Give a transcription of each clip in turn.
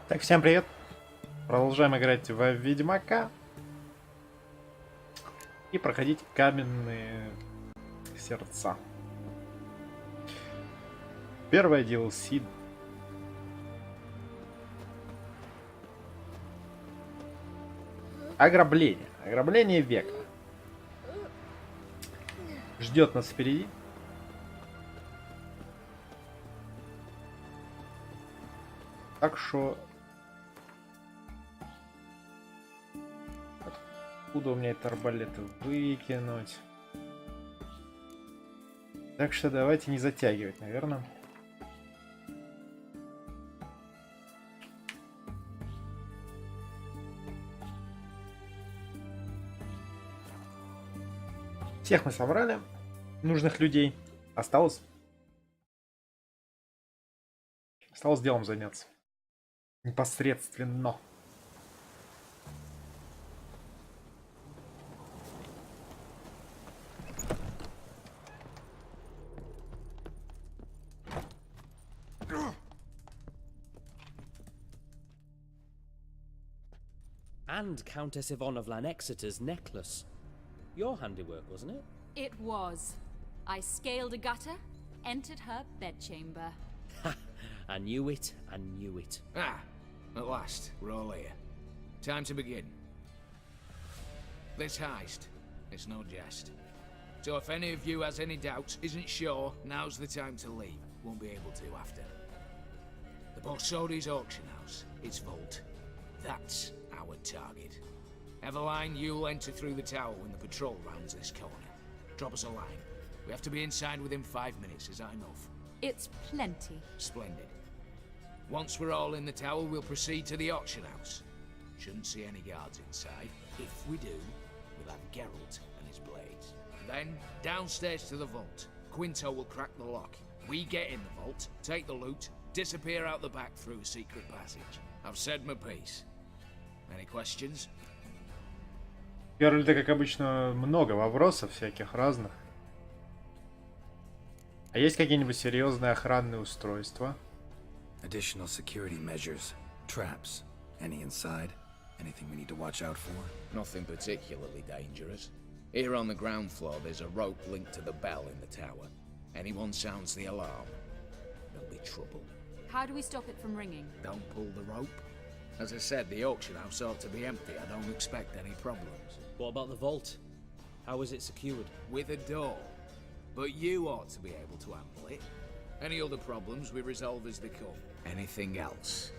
Так, всем привет! Продолжаем играть в Ведьмака и проходить каменные сердца. Первое DLC. Ограбление. Ограбление века. Ждет нас впереди. Так что... Откуда у меня это арбалеты выкинуть? Так что давайте не затягивать, наверное. Всех мы собрали. Нужных людей. Осталось делом заняться. Непосредственно. And Countess Yvonne of Lanexeter's necklace. Your handiwork, wasn't it? It was. I scaled a gutter, entered her bedchamber. Ha! I knew it, I knew it. Ah, at last, we're all here. Time to begin. This heist, it's no jest. So if any of you has any doubts, isn't sure, now's the time to leave. Won't be able to after. The Borsodi's auction house, its vault. That's our target. Eveline, you'll enter through the tower when the patrol rounds this corner. Drop us a line. We have to be inside within 5 minutes, is that enough? It's plenty. Splendid. Once we're all in the tower, we'll proceed to the auction house. Shouldn't see any guards inside. If we do, we'll have Geralt and his blades. Then, downstairs to the vault. Quinto will crack the lock. We get in the vault, take the loot, disappear out the back through a secret passage. I've said my piece. Any questions? Геральта, как обычно, много вопросов всяких разных. А есть какие-нибудь серьезные охранные устройства? Additional security measures, traps. Any inside? Anything we need to watch out for? Nothing particularly dangerous. Here on the ground floor, there's a rope linked to the bell in the tower. Anyone sounds the alarm, there'll be trouble. How do we stop it from ringing? Don't pull the rope. As I said, the auction house ought to be empty. I don't expect any problems. What about the vault? How is it secured? With a door. But you ought to be able to handle it. Any other problems we resolve as they come. Anything else?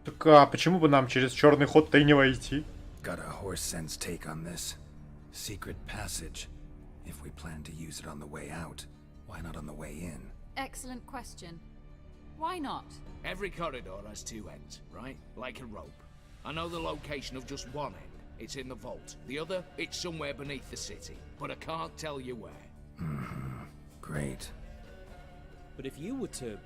Так а почему бы нам через черный ход-то и не войти? Got a horse sense take on this. Secret passage. If we plan to use it on the way out, why not on the way in? Excellent question. Why not? Every corridor has two ends, right? Like a rope. I know the location of just one end. It's in the vault. The other, it's somewhere beneath the city. But I can't tell you where. Great. But if you were to...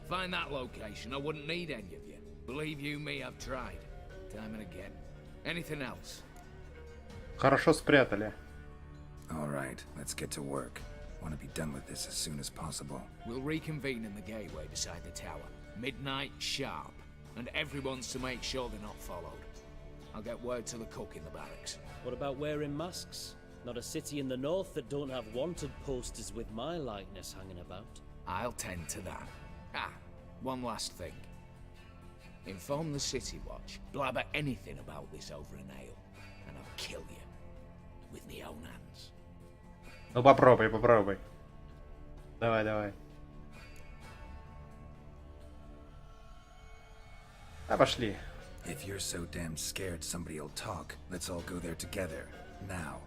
Find that location, I wouldn't need any of you. Believe you me, I've tried. Time and again. Anything else? Хорошо спрятали. All right, let's get to work. Want to be done with this as soon as possible. We'll reconvene in the gateway beside the tower. Midnight sharp. And everyone's to make sure they're not followed. I'll get word to the cook in the barracks. What about wearing masks? Not a city in the north that don't have wanted posters with my likeness hanging about. I'll tend to that. Ah, one last thing. Inform the City Watch. Blabber anything about this over an ale, and I'll kill you. With my own hands. Ну попробуй, попробуй. Давай, давай. А пошли. If you're so damn scared somebody'll talk, let's all go there together. Now.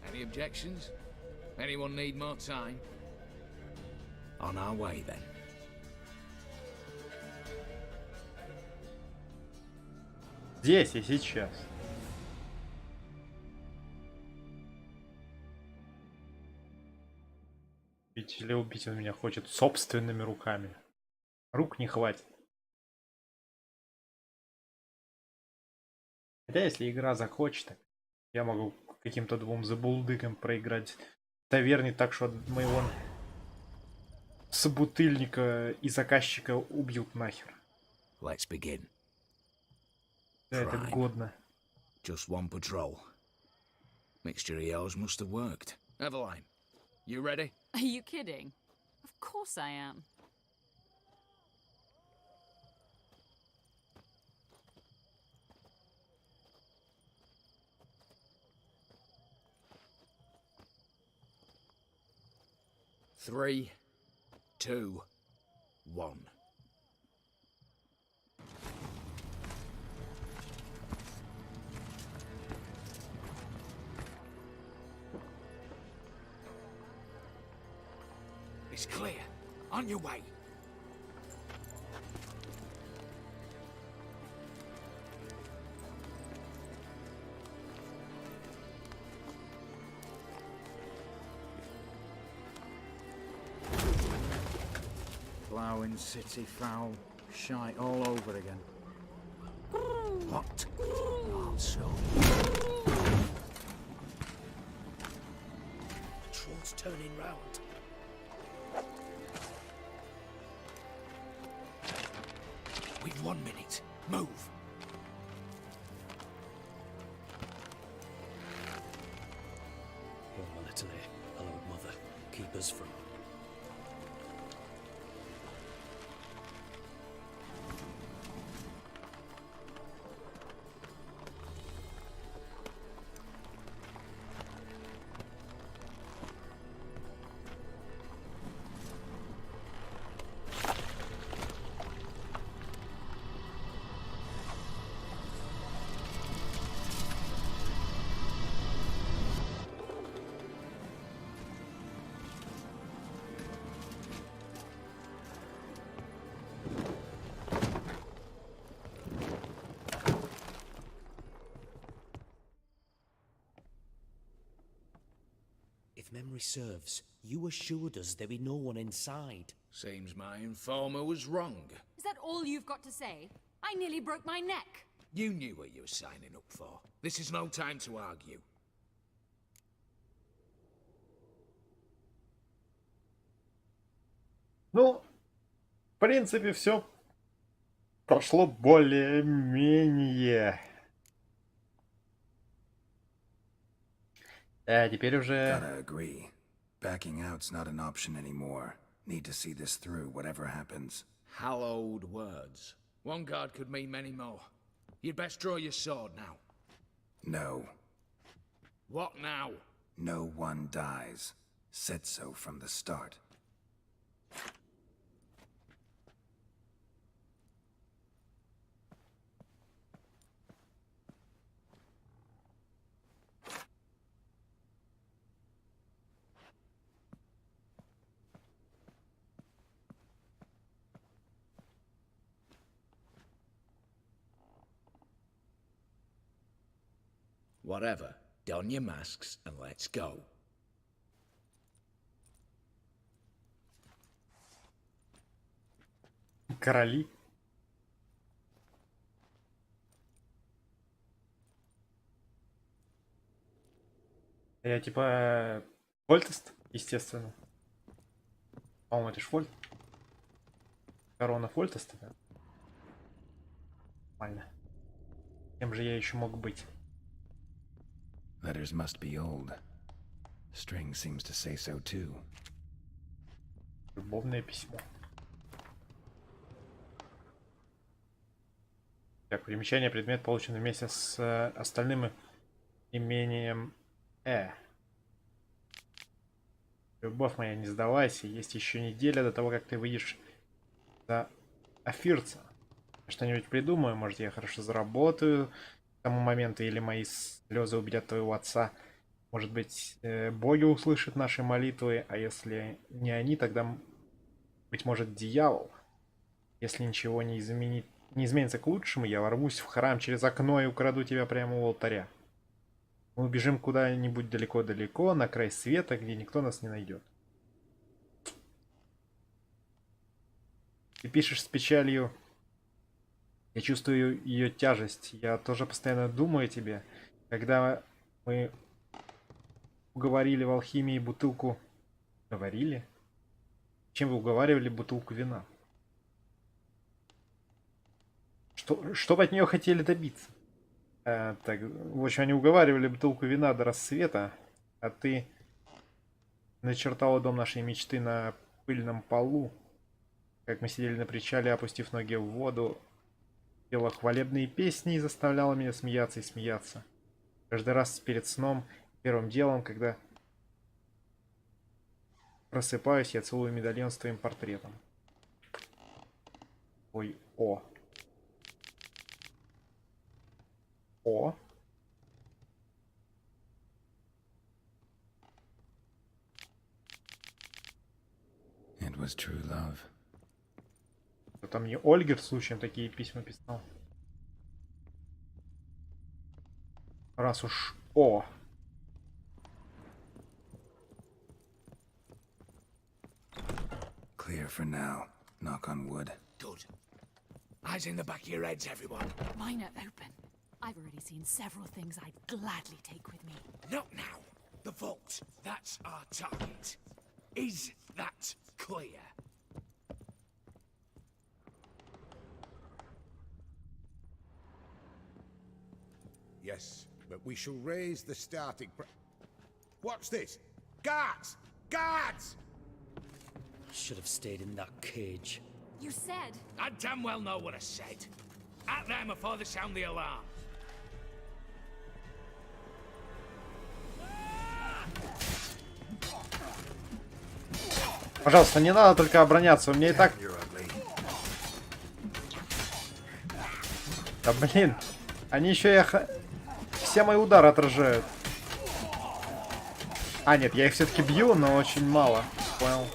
Any objections? Anyone need more time? On our way then. Здесь и сейчас. Видите ли, убить он меня хочет собственными руками. Рук не хватит. Хотя, если игра захочет, я могу каким-то двум забулдыкам проиграть в таверне так, что от моего собутыльника и заказчика убьют нахер. Let's begin. Да, это Crime. годно. Just one patrol. Mixture of yours must have worked. Eveline, you ready? Are you kidding? Of course I am. Three, two, one. It's clear. On your way. Ploughing city foul, shite all over again. What? Also. Patrol's turning round. We've 1 minute. Move. Oh, my little hello, mother. Keep us from. If memory serves, you assured us there be no one inside. Seems my informer was wrong. Is that all you've got to say? I nearly broke my neck. You knew what you were signing up for. This is no time to argue. Ну, в принципе, все прошло более-менее. Теперь уже... Gotta agree. Backing out's not an option anymore. Need to see this through, whatever happens. Hallowed words. One guard could mean many more. You'd best draw your sword now. No. What now? No one dies. Said so from the start. Whatever. Don your masks and let's go. Короли. Я типа Вольтест, естественно. По-моему, это ж Вольт. Корона Вольтеста, да? Нормально. Кем же я еще мог быть? Letters must be old. String seems to say so too. Любовное письмо. Так, примечание, предмет получен вместе с остальным имением Любовь моя, не сдавайся, есть еще неделя до того, как ты выйдешь за Афирца. Что-нибудь придумаю, может, я хорошо заработаю к тому моменту, или мои слезы убедят твоего отца. Может быть, боги услышат наши молитвы, а если не они, тогда, быть может, дьявол. Если ничего не изменится к лучшему, я ворвусь в храм через окно и украду тебя прямо у алтаря. Мы убежим куда-нибудь далеко-далеко, на край света, где никто нас не найдет. Ты пишешь с печалью. Я чувствую ее тяжесть. Я тоже постоянно думаю о тебе. Когда мы уговорили в алхимии бутылку... Говорили? Чем вы уговаривали бутылку вина? Что от нее хотели добиться? Так, в общем, они уговаривали бутылку вина до рассвета, а ты начертала дом нашей мечты на пыльном полу. Как мы сидели на причале, опустив ноги в воду, пела хвалебные песни и заставляла меня смеяться и смеяться. Каждый раз перед сном, первым делом, когда просыпаюсь, я целую медальон с твоим портретом. Ой, о. О. It was true love. Это мне Ольгер случаем такие письма писал. Раз уж... О! Clear for now. Knock on wood. Good. Eyes in the back of your heads, everyone. Mine are open. I've already seen several things I'd gladly take with me. Not now. The vault. That's our target. Is that clear? Yes, but we shall raise the starting What's this? Guards! Guards! Should have stayed in that cage. You said... I damn well know what I said. At them before they sound the alarm. Пожалуйста, не надо только обороняться, у меня и так... You're ugly. Да блин, они еще все мои удары отражают. А, нет, я их все-таки бью, но очень мало. Понял.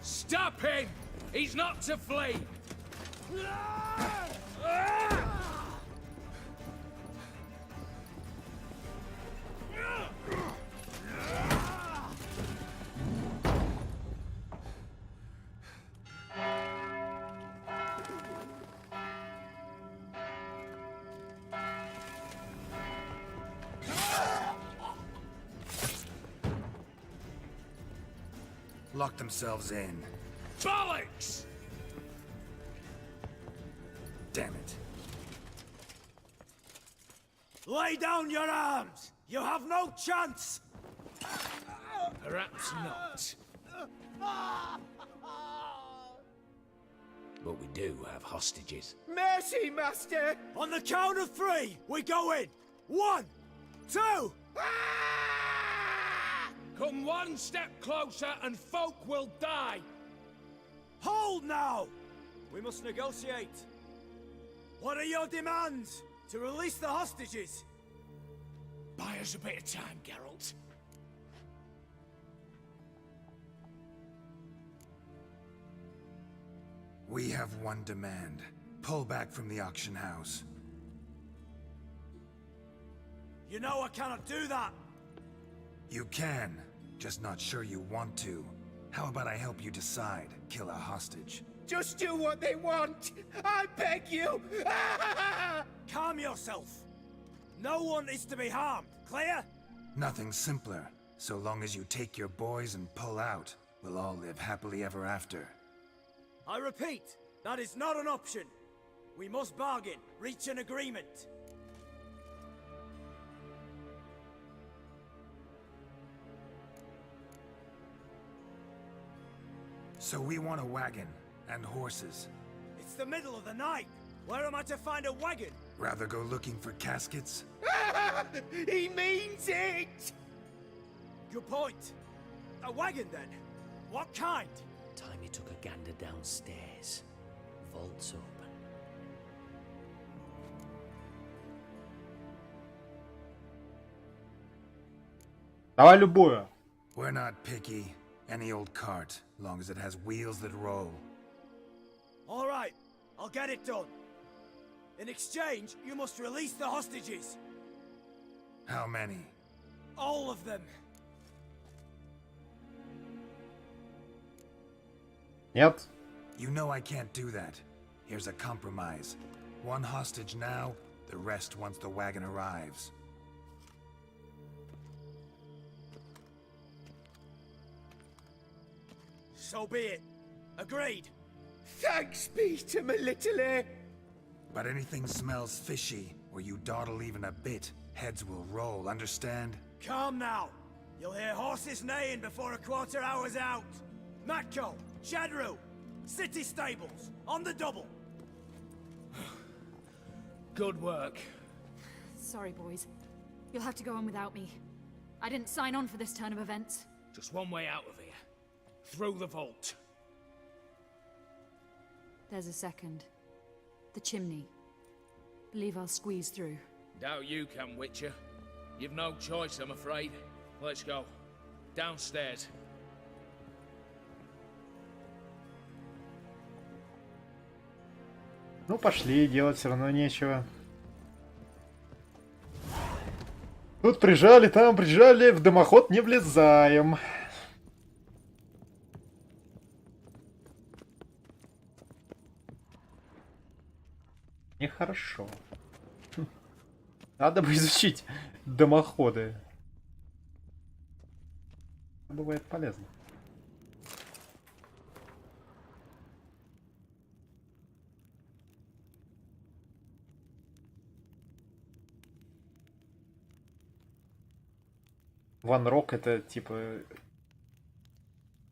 Stop him! He's not to flee! Lock themselves in. Bollocks! Damn it. Lay down your arms! You have no chance! Perhaps not. But we do have hostages. Mercy, master! On the count of three, we go in! 1, 2... Come one step closer and folk will die! Hold now! We must negotiate. What are your demands? To release the hostages? Buy us a bit of time, Geralt. We have one demand. Pull back from the auction house. You know I cannot do that! You can, just not sure you want to. How about I help you decide? Kill a hostage. Just do what they want! I beg you! Calm yourself! No one is to be harmed, clear? Nothing simpler. So long as you take your boys and pull out, we'll all live happily ever after. I repeat, that is not an option. We must bargain, reach an agreement. So we want a wagon and horses. It's the middle of the night. Where am I to find a wagon? Rather go looking for caskets? He means it! Good point. A wagon then? What kind? Time he took a gander downstairs. Vault's open. Давай любую. We're not picky. Any old cart, long as it has wheels that roll. All right, I'll get it done. In exchange, you must release the hostages. How many? All of them. Нет? You know I can't do that. Here's a compromise. One hostage now, the rest once the wagon arrives. So be it. Agreed. Thanks be to my little But anything smells fishy, or you dawdle even a bit, heads will roll, understand? Calm now. You'll hear horses neighing before a quarter hour's out. Matko, Shadru, city stables, on the double. Good work. Sorry, boys. You'll have to go on without me. I didn't sign on for this turn of events. Just one way out of here. Through the vault. There's a second. The chimney. Believe I'll squeeze through. Doubt you can, Witcher. You've no choice, I'm afraid. Let's go. Downstairs. Ну, пошли, делать все равно нечего. Тут прижали, там прижали, в дымоход не влезаем. Нехорошо. Надо бы изучить дымоходы. Бывает полезно. Ван Рок это типа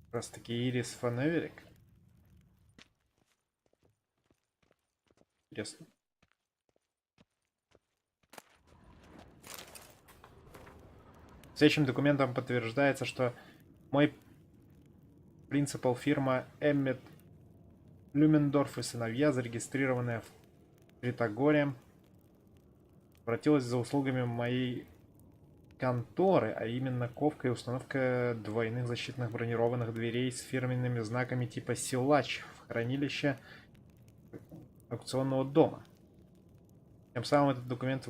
как раз таки Ирис Фан Эверик. Интересно. Следующим документом подтверждается, что мой принципал фирма Эммет Люмендорф и сыновья, зарегистрированная в Тритогоре, обратилась за услугами моей конторы, а именно ковка и установка двойных защитных бронированных дверей с фирменными знаками типа силач в хранилище аукционного дома. Тем самым этот документ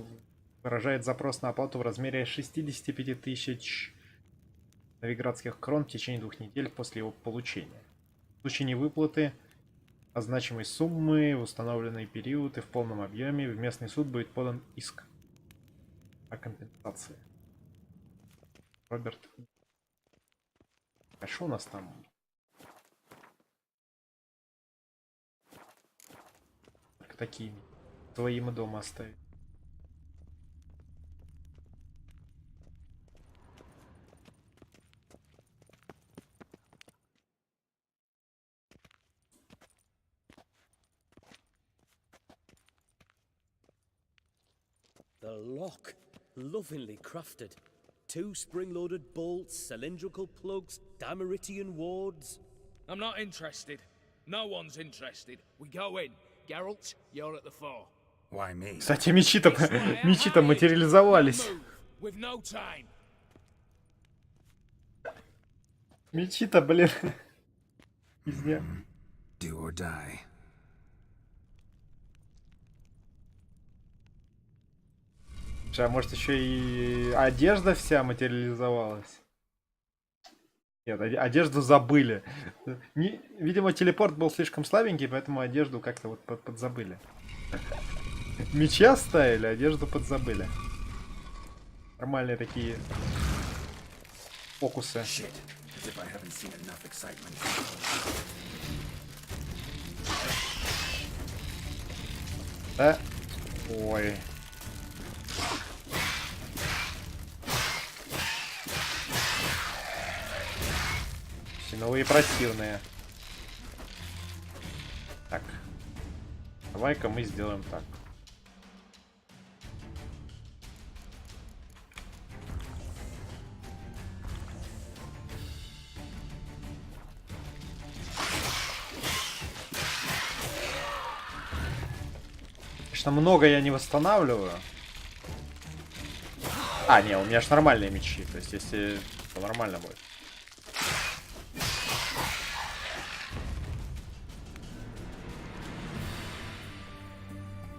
выражает запрос на оплату в размере 65 тысяч новиградских крон в течение 2 недель после его получения. В случае невыплаты значимой суммы в установленный период и в полном объеме в местный суд будет подан иск о компенсации. Роберт. А что у нас там? Только такими. Твоим и дома оставить. The lock, lovingly crafted. 2 spring-loaded bolts, cylindrical plugs, Dameritian wards. I'm not interested. No one's interested. We go in. Geralt, you're at the fore. Why me? Кстати, мечи-то материализовались. With no time. Мечи-то, блин. Везде. Do or die. А может еще и одежда вся материализовалась? Нет, одежду забыли. Видимо, телепорт был слишком слабенький, поэтому одежду как-то вот подзабыли. Мечи оставили, одежду подзабыли. Нормальные такие фокусы. Да? Ой. Новые противные. Так. Давай-ка мы сделаем так. Конечно, много я не восстанавливаю. А, не, у меня ж нормальные мечи. То есть, если то нормально будет.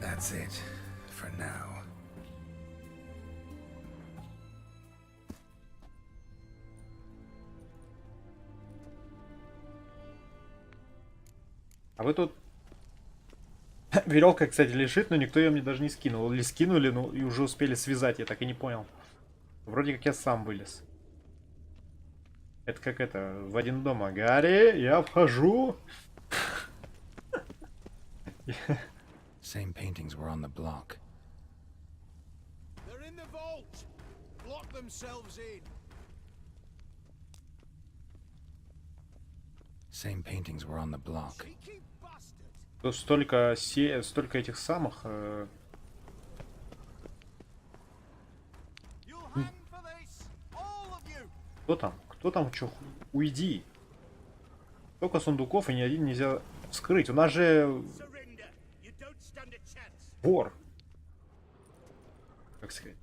That's it for now. А вы тут... Веревка, кстати, лежит, но никто ее мне даже не скинул. Или скинули, ну и уже успели связать, я так и не понял. Вроде как я сам вылез. Это как это, в один дома. Гарри, я вхожу. Same paintings were on the block. They're in the vault. Lock themselves in. Same paintings were on the block. Cheeky bastard. Тут столько этих самых... You'll hang for this, all of you. Кто там? Кто там? Чё? Уйди. Столько сундуков и ни один нельзя вскрыть. У нас же Surrender. You don't stand a chance. вор. Как сказать?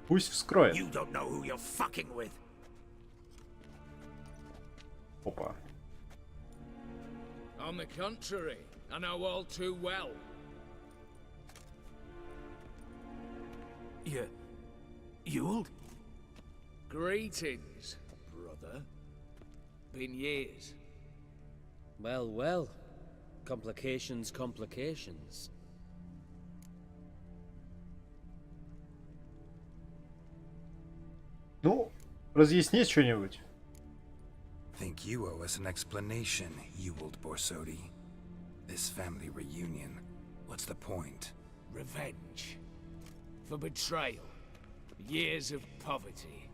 Пусть вскроет. You don't know who you're fucking with. Опа. On the contrary, I know all too well. You'll? Greetings, brother. Been years. Well, well. Complications, complications. Ну, разъяснить что-нибудь. Think you owe us an explanation, you old Borsodi. This family reunion, what's the point? Revenge. For betrayal. Years of poverty.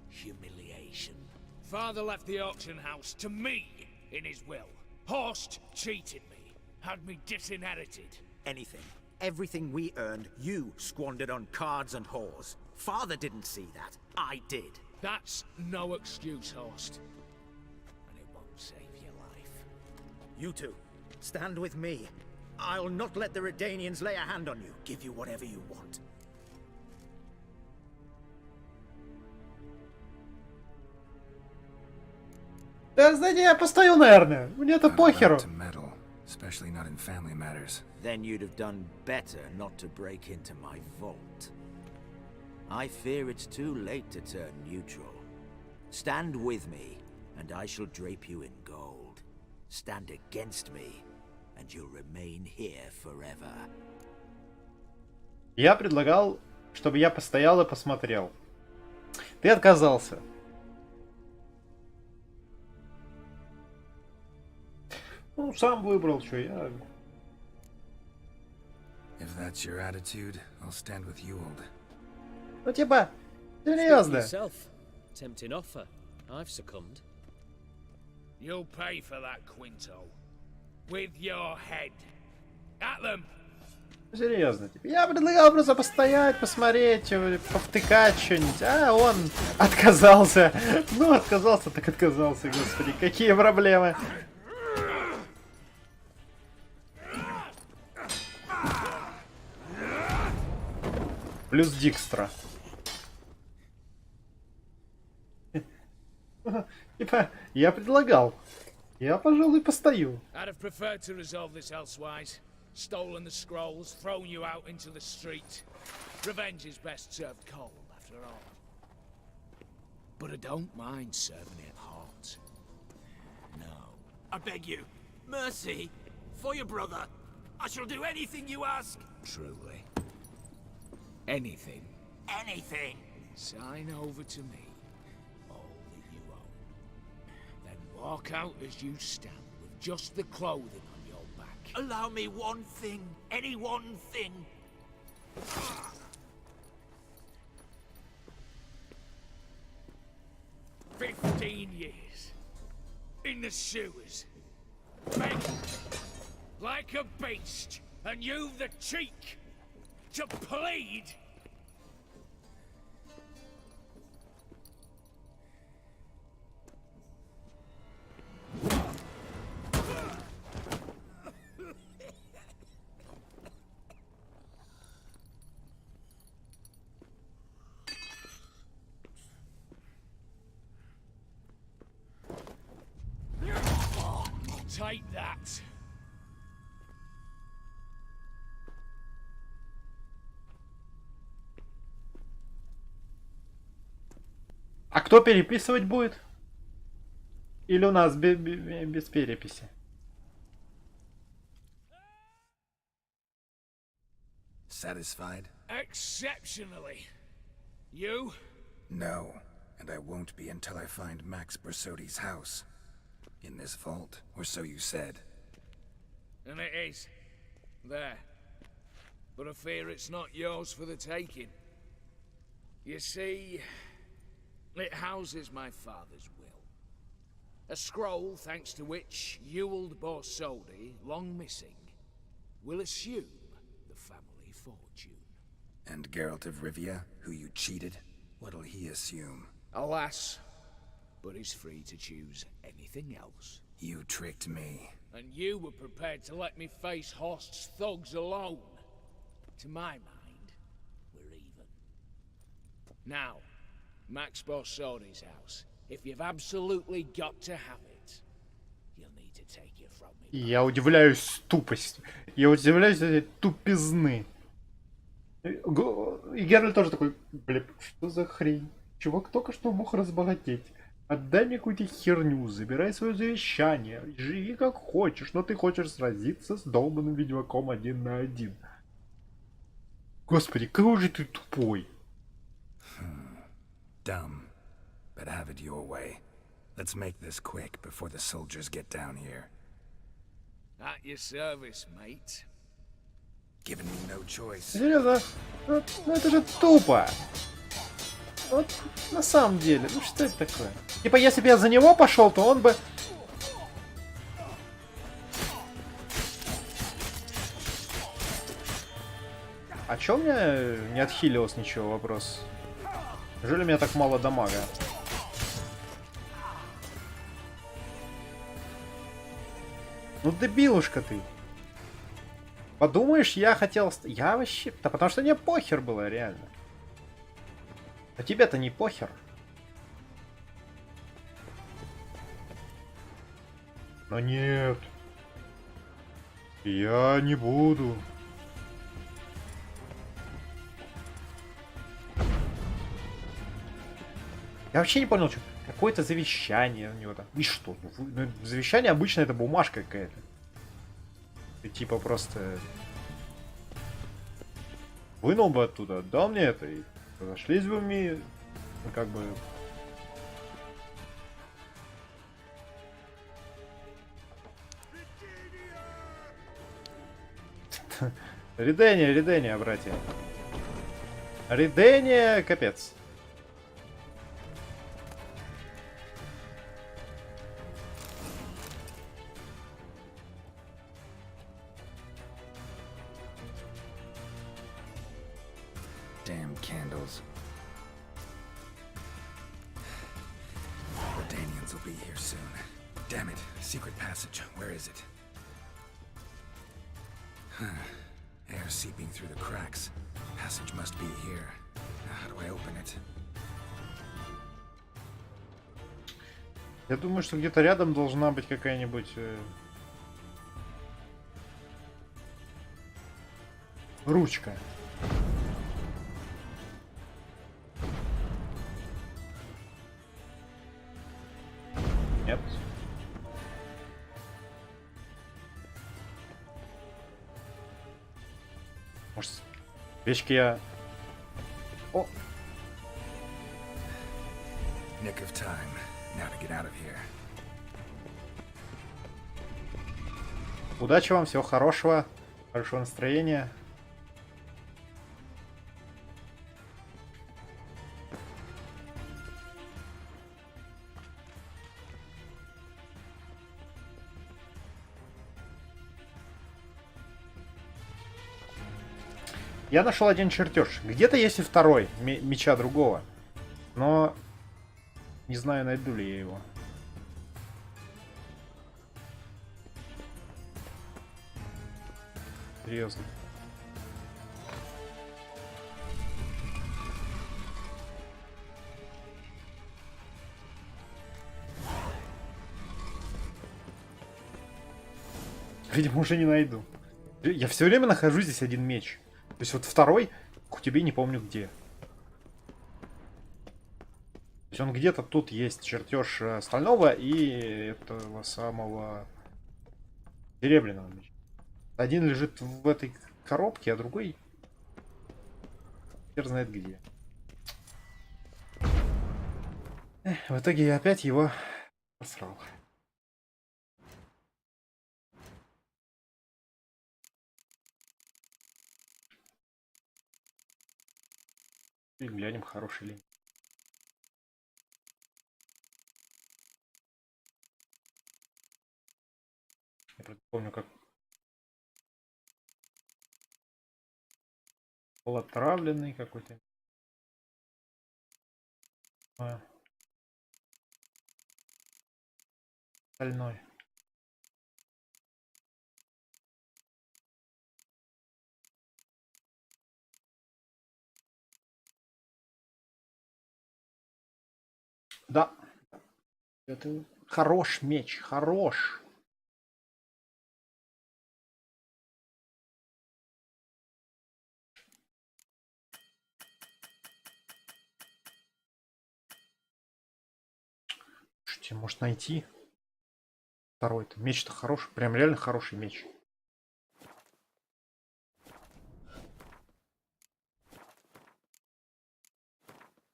Humiliation. Father left the auction house to me in his will. Horst cheated me. Had me disinherited. Anything. Everything we earned, you squandered on cards and whores. Father didn't see that. I did. That's no excuse, Horst. And it won't save your life. You two, stand with me. I'll not let the Redanians lay a hand on you. Give you whatever you want. Да, знаете, я постою, наверное. Мне-то Not похеру. allowed to meddle, especially not in family matters. Then you'd have done better not to break into my vault. I fear it's too late to turn neutral. Stand with me, and I shall drape you in gold. Stand against me, and you'll remain here forever. Я предлагал, чтобы я постоял и посмотрел. Ты отказался. Ну, сам выбрал, что я... If that's your attitude, I'll stand with you, old. Ну, типа, Speak for серьезно. yourself. Tempting offer. I've succumbed. You'll pay for that, Quinto. With your head. At them! Серьезно. Типа, я предлагал просто постоять, посмотреть, повтыкать что-нибудь. А он отказался. Ну, отказался, так отказался, господи. Какие проблемы. Плюс Дикстра. Типа, я предлагал. Я, пожалуй, постою. I'd have preferred to resolve this elsewise. Stolen the scrolls, thrown you out into the street. Revenge is best served cold, after all. But I don't mind serving it hot. No. I beg you, mercy, for your brother. I shall do anything you ask. Truly. Anything. Anything. Sign over to me all that you own. Then walk out as you stand with just the clothing on your back. Allow me one thing, any one thing. 15 years. In the sewers. Begging. Like a beast. And you've the cheek to plead. Take that. А кто переписывать будет? Или у нас без переписи? Satisfied? Exceptionally. You? No, and I won't be until I find Max Bersodi's house. In this vault, or so you said. And it is. There. But I fear it's not yours for the taking. You see, it houses my father's will. A scroll thanks to which Ewald Borsodi, long missing, will assume the family fortune. And Geralt of Rivia, who you cheated? What'll he assume? Alas, but he's free to choose anything else. You tricked me. And you were prepared to let me face Horst's thugs alone. To my mind, we're even. Now, Max Borsodi's house. If you've absolutely got to have it, you'll need to take it from me. Я удивляюсь тупости. Я удивляюсь этой тупизны. И Геральт тоже такой, бля, что за хрень? Чувак только что мог разбогатеть. Отдай мне какую-то херню, забирай свое завещание, живи как хочешь, но ты хочешь сразиться с долбанным ведьмаком 1 на 1. Господи, какой же ты тупой. Dumb. But have it your way. Let's make this quick before the soldiers get down here. At your service, mate. Giving me no choice. Серьезно? Ну это же тупо. Вот на самом деле, ну что это такое? Типа если бы я за него пошел, то он бы... А чё у меня не отхилилось ничего, вопрос? Неужели у меня так мало дамага? Ну дебилушка ты. Подумаешь, я хотел... Я вообще... Да потому что мне похер было, реально. А тебе-то не похер. Но нет. Я не буду. Я вообще не понял, что какое-то завещание у него там. И что? Ну, завещание обычно это бумажка какая-то. Ты типа просто вынул бы оттуда, отдал мне это и разошлись бы мы, ну, как бы. Редения, братья. Редения, капец. Damn candles. The Danians will be here soon. Damn it. Secret passage. Where is it? Air seeping through the cracks. Passage must be here. Now, how do I open it? Я думаю, что где-то рядом должна быть какая-нибудь ручка. Нет. Может, свечки я... О! Nick of time. Now to get out of here. Удачи вам, всего хорошего, хорошего настроения. Я нашел один чертеж. Где-то есть и второй меча другого. Но не знаю, найду ли я его. Серьезно. Видимо, уже не найду. Я все время нахожу здесь один меч. То есть вот второй у тебя не помню где. есть он где-то тут есть чертеж стального и этого самого серебряного меча. Один лежит в этой коробке, а другой хер знает где. В итоге я опять его просрал. И глянем, хороший ли. Я просто помню, как был отравленный какой-то. Стальной. Да. Это хорош меч, хорош. Что тебе может найти? Второй-то. Меч-то хороший. Прям реально хороший меч.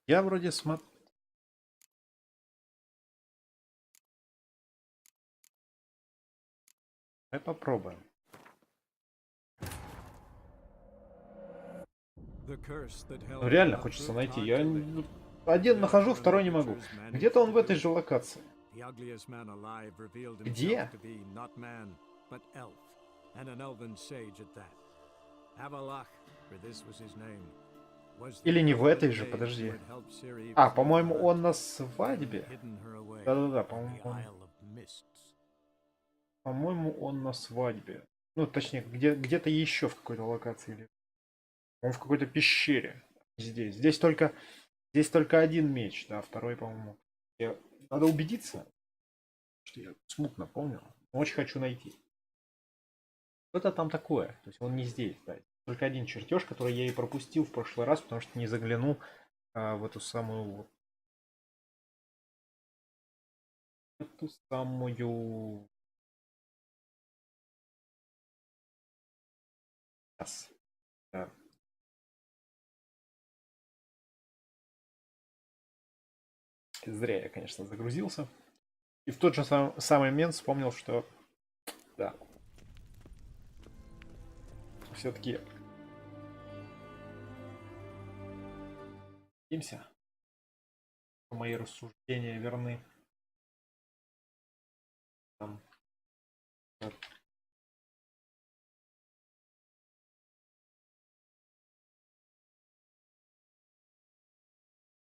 Я вроде смотрю. Давай попробуем. Ну, реально хочется найти. Я один нахожу, второй не могу. Где-то он в этой же локации. Где? Или не в этой же, подожди. А, по-моему, он на свадьбе. Да-да-да, по-моему, он на свадьбе. Ну, точнее, где-то еще в какой-то локации. Он в какой-то пещере. Здесь. Здесь только один меч, да, второй, по-моему. Надо убедиться, что я смутно помню. Очень хочу найти. Что-то там такое. То есть он не здесь, да. Только один чертеж, который я и пропустил в прошлый раз, потому что не заглянул в эту самую Да. Зря я, конечно, загрузился. И в тот же самый момент вспомнил, что да. Все-таки надеемся, что мои рассуждения верны. Там, так.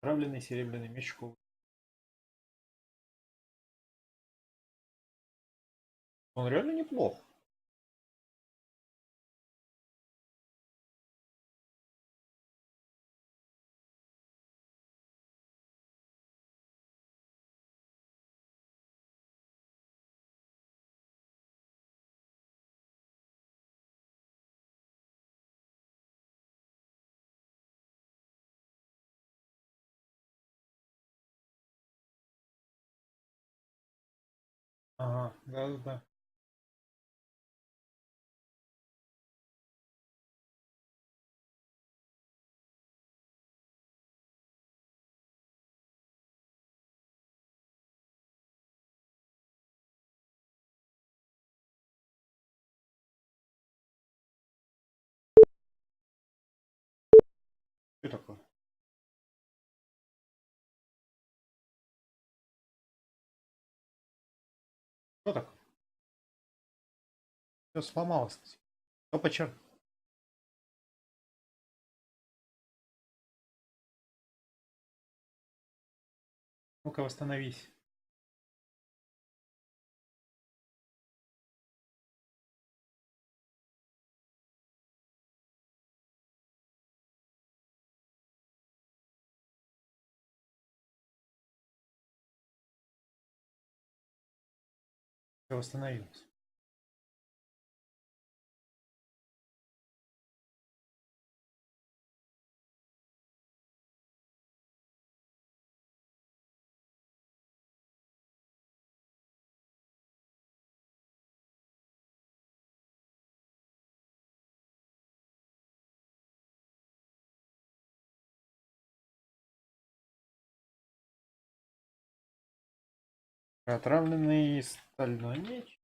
Отравленный серебряный меч. Он реально неплох. Ага, да-да-да. Что такое? Что такое? Все сломалось. Опа, черт. Ну-ка, восстановись. Всё восстановилось. Отравленный стальной меч.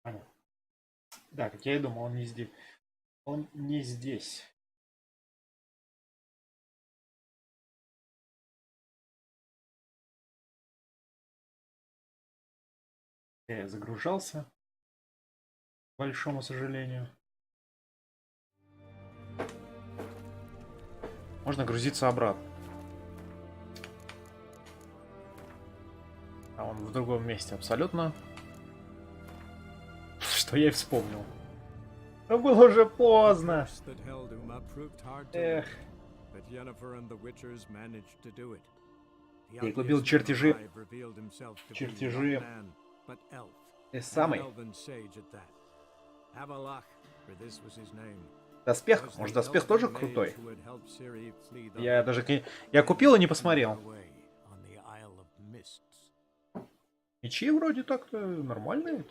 Понятно. Да, как я и думал, он не здесь. Он не здесь. Я загружался, к большому сожалению. Можно грузиться обратно. А он в другом месте абсолютно. Что я и вспомнил. Но было уже поздно. Эх. Я купил чертежи. Чертежи. Самый. Доспех? Может, доспех тоже крутой? Я даже... Я купил и не посмотрел. Мечи вроде так-то нормальные.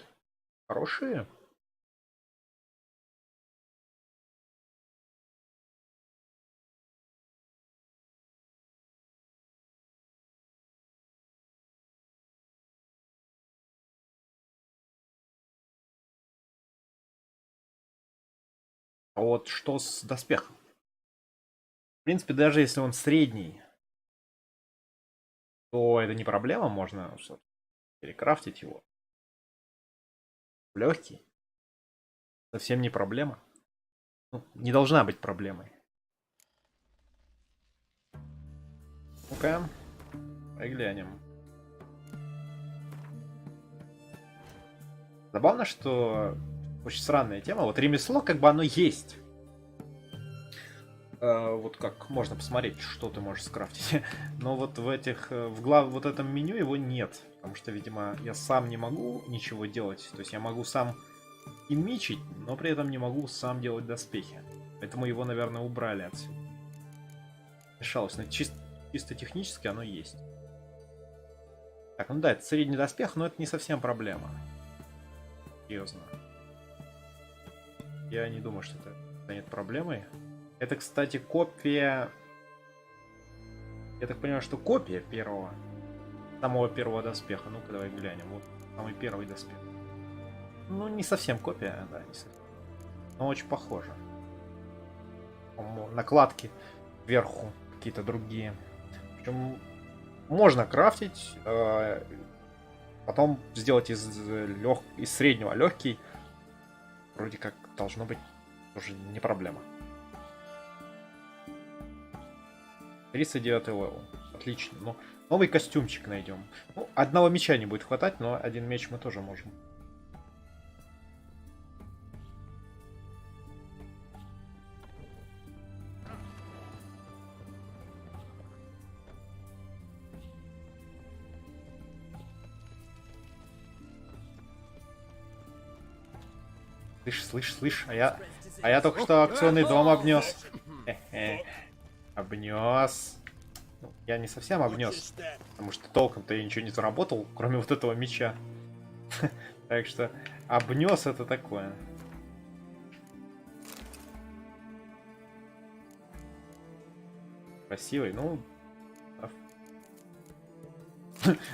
Хорошие. А вот что с доспехом? В принципе, даже если он средний, то это не проблема, можно перекрафтить его. Легкий. Совсем не проблема. Ну, не должна быть проблемой. Ну-ка, глянем. Забавно, что очень странная тема. Вот ремесло, как бы оно есть. Вот как можно посмотреть, что ты можешь скрафтить. Но вот в этих, вот этом меню его нет. Потому что, видимо, я сам не могу ничего делать. То есть я могу сам и мечить, но при этом не могу сам делать доспехи. Поэтому его, наверное, убрали отсюда. Мешалось. Но чисто технически оно есть. Так, ну да, это средний доспех, но это не совсем проблема. Серьезно. Я не думаю, что это станет проблемой. Это, кстати, копия... Я так понимаю, что копия первого. Самого первого доспеха. Ну-ка, давай глянем. Вот самый первый доспех. Ну, не совсем копия, да, не совсем. Но очень похоже. Накладки вверху какие-то другие. Причем можно крафтить, потом сделать из среднего легкий. Вроде как должно быть тоже не проблема. 39 левел. Отлично. Ну, новый костюмчик найдем. Ну, одного меча не будет хватать, но один меч мы тоже можем. Слышь, а я только что аукционный дом обнес. Обнес. Ну, я не совсем обнес, потому что толком-то я ничего не заработал, кроме вот этого меча. Так что обнес это такое. Красивый, ну.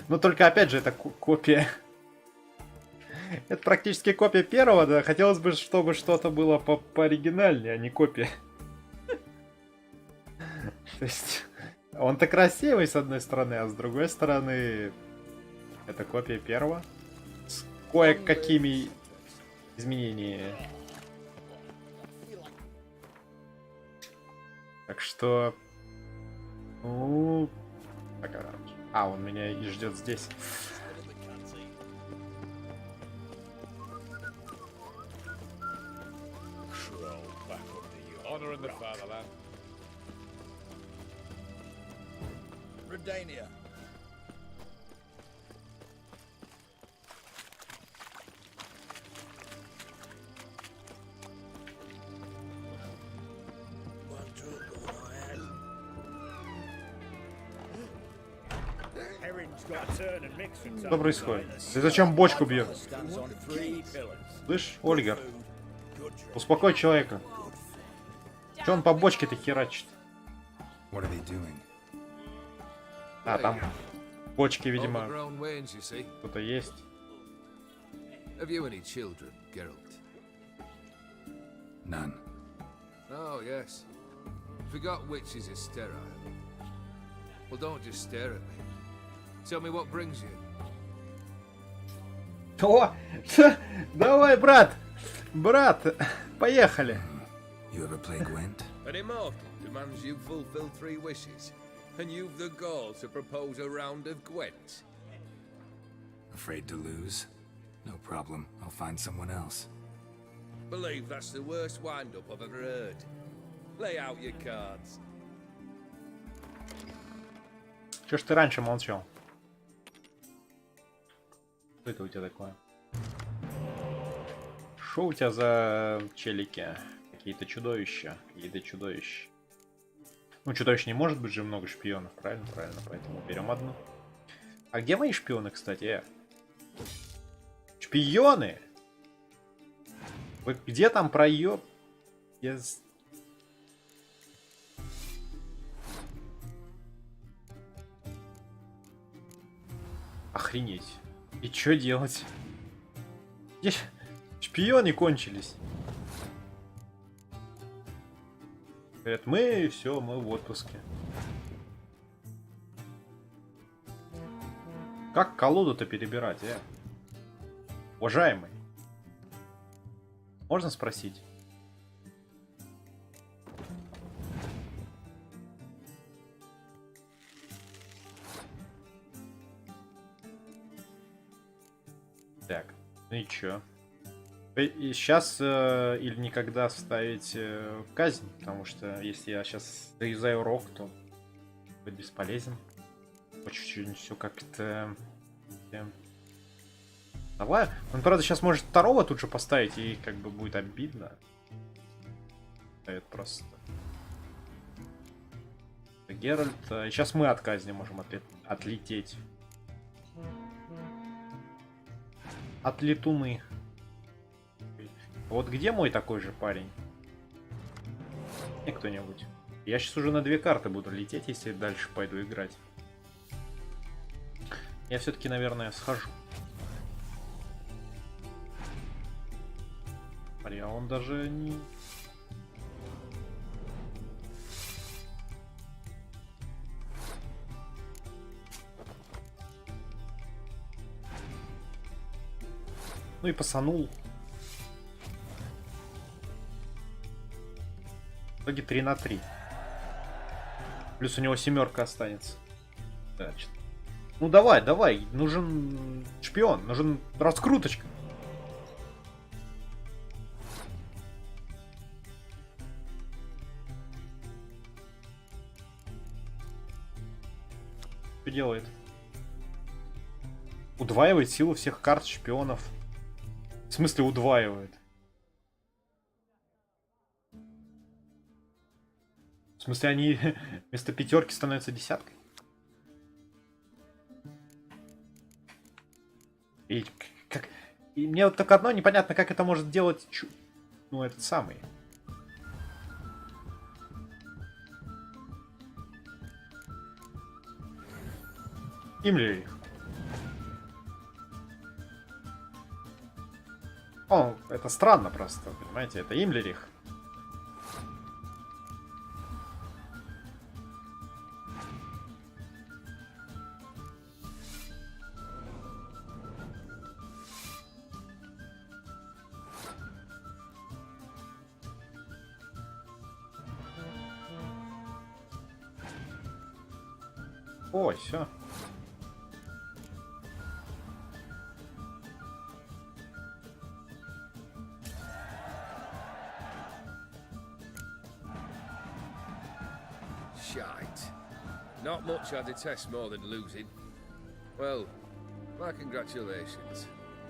Но только опять же это копия. Это практически копия первого, да. Хотелось бы, чтобы что-то было пооригинальнее, а не копия. То есть, он-то красивый с одной стороны, а с другой стороны, это копия первого. С кое-какими изменениями. Так что... Ну... А, он меня и ждет здесь. Redania. Что происходит? Ты зачем бочку бьешь? Слышь, Ольгер, успокой человека. Че он по бочке-то херачит? What are they doing? А, там бочки, видимо, Overgrown wains, you see. кто-то есть. Have you any children, Geralt? None. Oh, yes. Forgot witches are sterile. Well, don't just stare at me. Tell me what brings you. О! Давай, брат! Брат! Поехали! You ever play Gwent? An immortal demands you fulfill 3 wishes, and you've the gall to propose a round of Gwent. Afraid to lose? No problem. I'll find someone else. Believe that's the worst wind-up I've ever heard. Lay out your cards. Че ж ты раньше молчал? Что это у тебя такое? Что у тебя за челики? Какие-то чудовища. Какие-то чудовища. Ну, чудовищ не может быть же много шпионов, правильно? Правильно, поэтому берем одну. А где мои шпионы, кстати? Шпионы! Вы где там проеб? Охренеть. И что делать? Где шпионы кончились? Говорят, мы все, мы в отпуске. Как колоду-то перебирать, Уважаемый. Можно спросить? Так, ну и чё? И сейчас или никогда ставить казнь, потому что если я сейчас доюзаю рок, то будет бесполезен. Очень все как-то... Давай. Он, правда, сейчас может второго тут же поставить, и как бы будет обидно. Это просто... Геральт. И сейчас мы от казни можем отлететь. От летуны. Вот где мой такой же парень? Не кто-нибудь. Я сейчас уже на 2 карты буду лететь, если дальше пойду играть. Я все-таки, наверное, схожу. А он даже не... Ну и пасанул. В итоге 3/3. Плюс у него 7 останется. Значит. Ну давай, давай. Нужен шпион. Нужен раскруточка. Что делает? Удваивает силу всех карт шпионов. В смысле удваивает? В смысле они вместо 5 становятся 10? И как... И мне вот только одно непонятно, как это может делать... Ну, этот самый. Имли. О, это странно просто, понимаете, это Имлерих. Ой, все. Shite. Not much I detest more than losing. Well, my congratulations.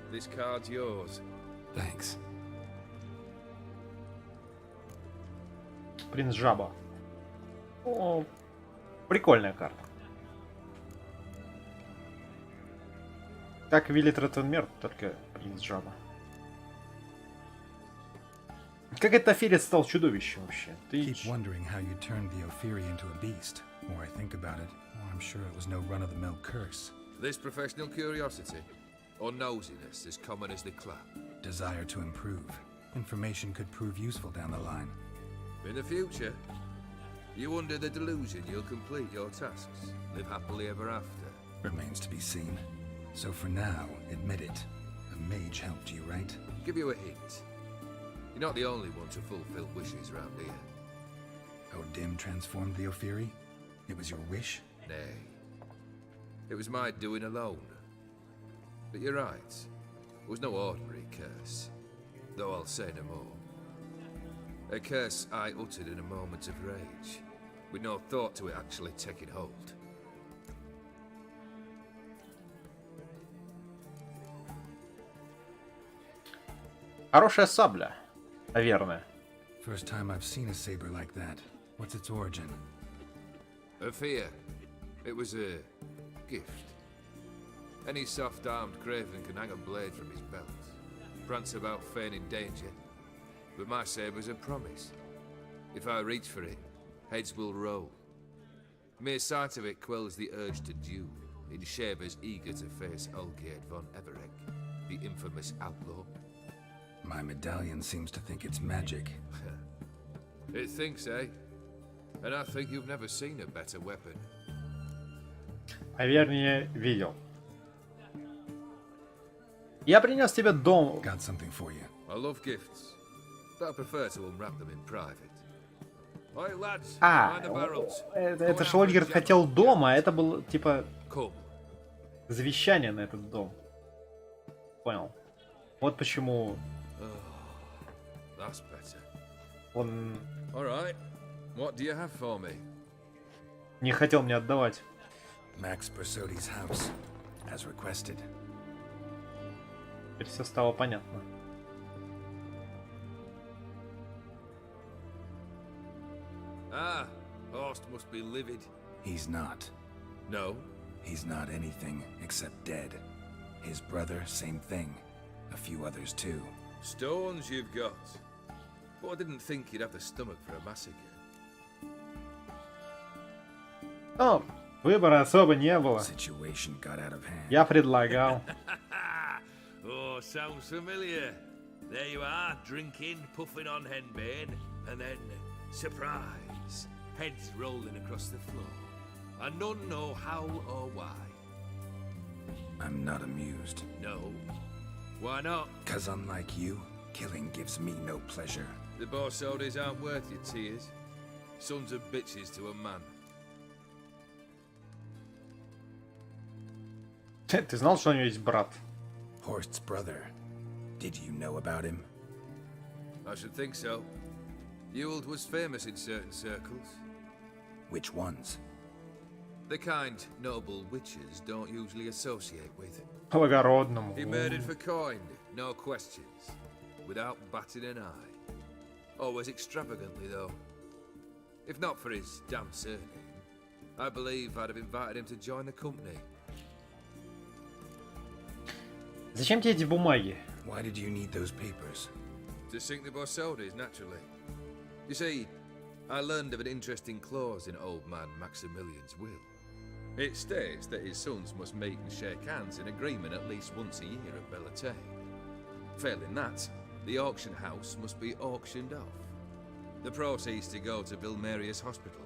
This card's yours. Thanks. Принц Жаба. О, прикольная карта. Как велит Ротенмер, только принц жаба. Как этот аферец стал чудовищем вообще? Ты... Keep wondering how you turned the Ophiri into a beast. The more I think about it, the more I'm sure it was no run-of-the-mill curse. This professional curiosity, or nosiness as common as the clap. Desire to improve. Information could prove useful down the line. In the future, you under the delusion you'll complete your tasks, live happily ever after. Remains to be seen. So for now, admit it. A mage helped you, right? Give you a hint. You're not the only one to fulfill wishes round here. Odim transformed the Ophiri? It was your wish? Nay. It was my doing alone. But you're right. It was no ordinary curse. Though I'll say no more. A curse I uttered in a moment of rage, with no thought to it actually taking hold. Хорошая сабля, наверное. First time I've seen a saber like that. What's its origin? A fear. It was a gift. Any soft-armed craven can hang a blade from his belt, prance about feigning danger, but my saber's a promise. If I reach for it, heads will roll. Mere sight of it quells the urge to duel, in shavers eager to face Olgierd von Everegg, the infamous outlaw. My medallion seems to think it's magic. It thinks, eh? And I think you've never seen a better weapon. А вернее, видел. Я принес тебе дом. Got something for you. I love gifts, but I prefer to unwrap them in private. Oi, lads, А, mind the barrels. это ж Ольгерт хотел дом, а это было, типа, Come. завещание на этот дом. Понял. Вот почему That's better. он All right. What do you have for me? не хотел мне отдавать. Max Bersodi's house, as requested. Теперь все стало понятно. Ah, Horst must be livid. He's not. No? He's not anything except dead. His brother, same thing. A few others too. Stones you've got. But I didn't think you'd have the stomach for a massacre. Ну, выбора особо не было. Situation got out of hand. Я предлагал. Oh, sounds familiar. There you are, drinking, puffing on henbane, and then, surprise, heads rolling across the floor. And none know how or why. I'm not amused. No. Why not? 'Cause unlike you, killing gives me no pleasure. The Borsodis aren't worth your tears. Sons of bitches to a man. Ты знал, что у него есть брат? Horst's brother. Did you know about him? I should think so. Ewald was famous in certain circles. Which ones? The kind noble witches don't usually associate with. Благородному. He murdered for coin, no questions, without batting an eye. Always extravagantly, though. If not for his damn surname, I believe I'd have invited him to join the company. Зачем тебе эти бумаги? Why did you need those papers? To sink the Borsodis, naturally. You see, I learned of an interesting clause in old man Maximilian's will. It states that his sons must meet and shake hands in agreement at least once a year at Bellatane. Failing that, the auction house must be auctioned off. The proceeds to go to Vilmerius Hospital.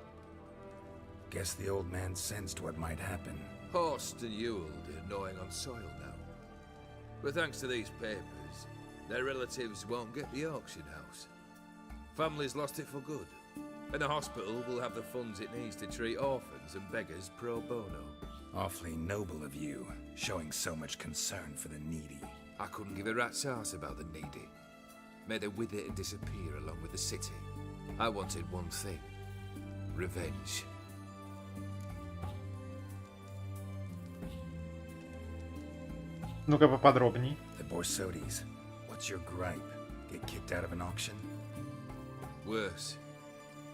Guess the old man sensed what might happen. Horst and Ewald are gnawing on soil now. But thanks to these papers, their relatives won't get the auction house. Families lost it for good, and the hospital will have the funds it needs to treat orphans and beggars pro bono. Awfully noble of you, showing so much concern for the needy. I couldn't give a rat's ass about the needy. May they wither and disappear along with the city. I wanted one thing. Revenge. Ну-ка поподробней. The Borsodis. What's your gripe? Get kicked out of an auction? Worse.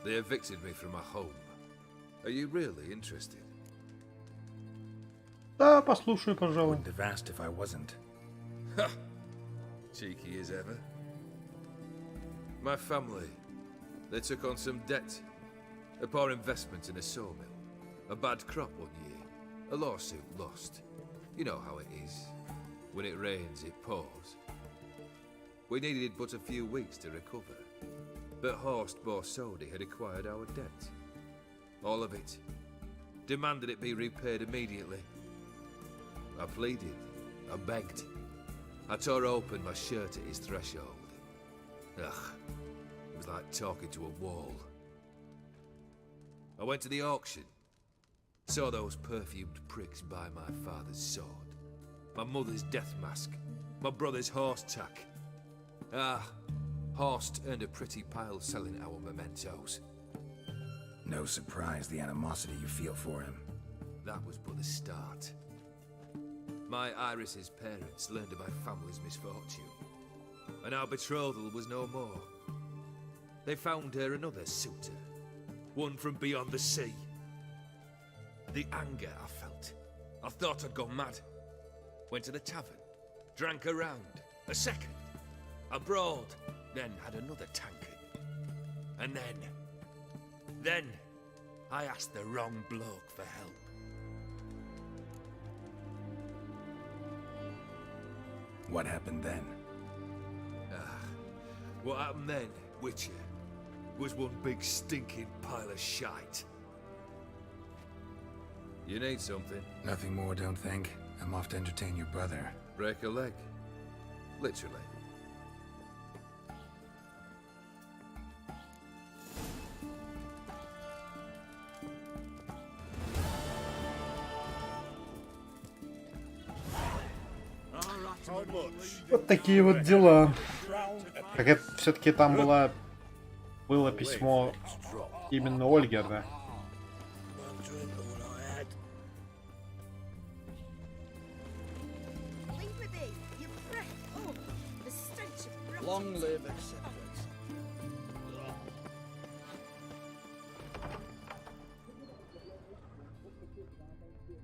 They evicted me from my home. Are you really interested? Да, послушаю, пожалуй. Wouldn't have asked if I wasn't. Cheeky as ever. My family, they took on some debt. A poor investment in a sawmill. A bad crop one year. A lawsuit lost. You know how it is. When it rains, it pours. We needed but a few weeks to recover. But Horst Borsodi had acquired our debt. All of it. Demanded it be repaid immediately. I pleaded. I begged. I tore open my shirt at his threshold. Ugh. It was like talking to a wall. I went to the auction. Saw those perfumed pricks buy my father's sword. My mother's death mask. My brother's horse tack. Ah, Horst earned a pretty pile selling our mementos. No surprise the animosity you feel for him. That was but the start. My Iris's parents learned of my family's misfortune, and our betrothal was no more. They found her another suitor, one from beyond the sea. The anger I felt, I thought I'd gone mad. Went to the tavern, drank a round, a second, abroad, then had another tankard. And then I asked the wrong bloke for help. What happened then? What happened then, Witcher, was one big stinking pile of shite. You need something? Nothing more, don't think. I'm off to entertain your brother. Break a leg. Literally. Вот такие вот дела. Так это все-таки там было письмо именно Ольге, да? Long live acceptance.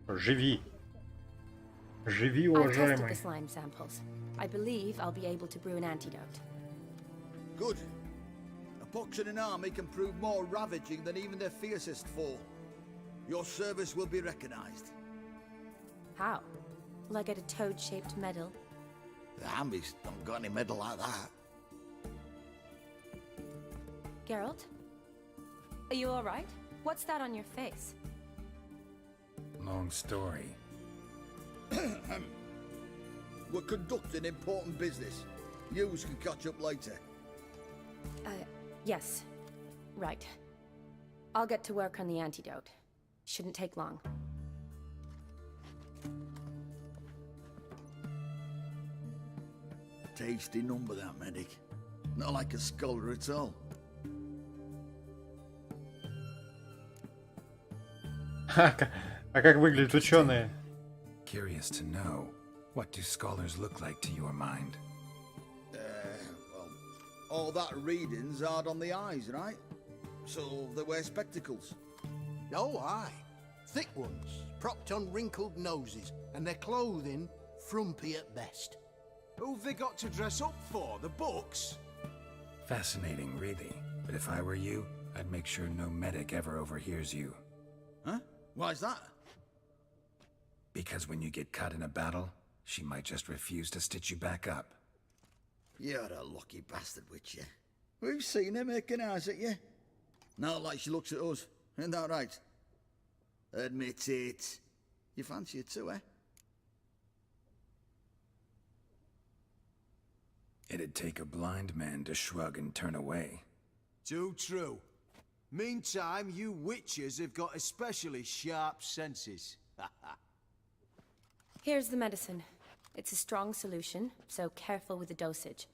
Живи. Живи, I've tested уважаемый. the slime samples. I believe I'll be able to brew an antidote. Good. A pox in an army can prove more ravaging than even their fiercest foe. Your service will be recognized. How? Will I get a toad-shaped medal? The armies don't got any medal like that. Geralt? Are you alright? What's that on your face? Long story. We're conducting important business. Yous can catch up later. Yes. Right. I'll get to work on the antidote. Shouldn't take long. Tasty number, that medic. Not like a scholar at all. А как выглядят ученые? Curious to know, what do scholars look like to your mind? Well, all that reading's hard on the eyes, right? So they wear spectacles. Oh, aye. Thick ones, propped on wrinkled noses, and their clothing frumpy at best. Who've they got to dress up for? The books? Fascinating, really. But if I were you, I'd make sure no medic ever overhears you. Huh? Why's that? Because when you get caught in a battle, she might just refuse to stitch you back up. You're a lucky bastard, Witcher. We've seen her making eyes at you. Not like she looks at us. Isn't that right? Admit it. You fancy it too, eh? It'd take a blind man to shrug and turn away. Too true. Meantime, you witches have got especially sharp senses. Here's the medicine. It's a strong solution, so careful with the dosage.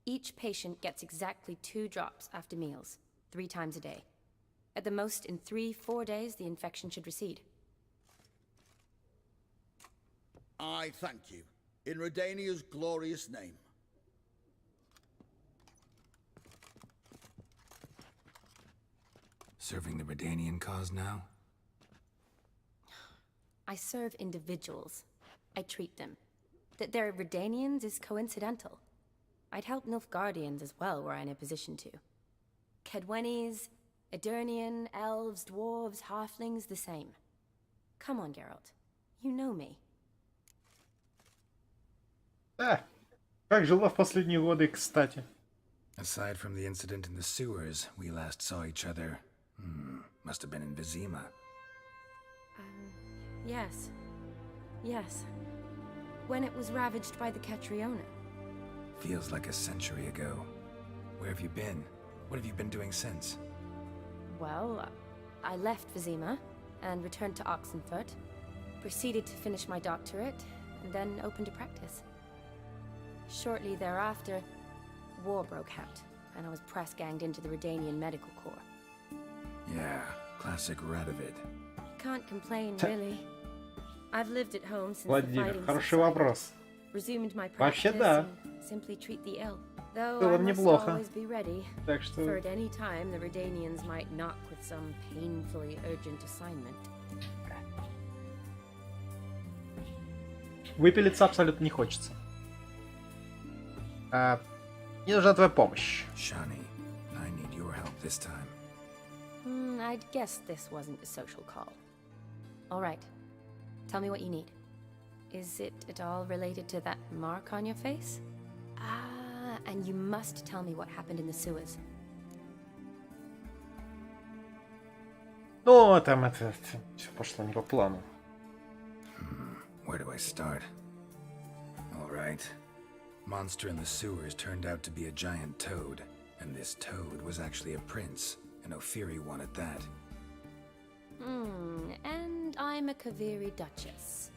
Each patient gets exactly 2 drops after meals, 3 times a day. At the most, in 3-4 days, the infection should recede. I thank you. In Redania's glorious name. Serving the Redanian cause now? I serve individuals. I treat them. That they're Redanians is coincidental. I'd help Nilfgaardians as well were I in a position to. Kedwenis, Edirnian, elves, dwarves, halflings, the same. Come on, Geralt. You know me. Да. Как жила в последние годы, кстати? Aside from the incident in the sewers, we last saw each other. Must have been in Vizima. Yes. Yes. When it was ravaged by the Catriona. Feels like a century ago. Where have you been? What have you been doing since? Well, I left Vizima and returned to Oxenfurt. Proceeded to finish my doctorate, and then opened a practice. Shortly thereafter, war broke out, and I was press-ganged into the Redanian Medical Corps. Yeah, classic Radovid. Can't complain, really. I've lived at home since the Владимир, fighting хороший вопрос. resumed my Вообще, practice да. and simply treat the ill. Though Было I must неплохо. always be ready, Так for что... at any time the Redanians might knock with some painfully urgent assignment. Выпилиться абсолютно не хочется. Мне нужна твоя помощь. Shani, I need your help this time. I'd guess this wasn't a social call. All right. Tell me what you need. Is it at all related to that mark on your face? Ah, and you must tell me what happened in the sewers. Ну, там это все пошло не по плану. Where do I start? Alright. Monster in the sewers turned out to be a giant toad, and this toad was actually a prince, and Ophiri wanted that. And I'm a Kaviri Duchess.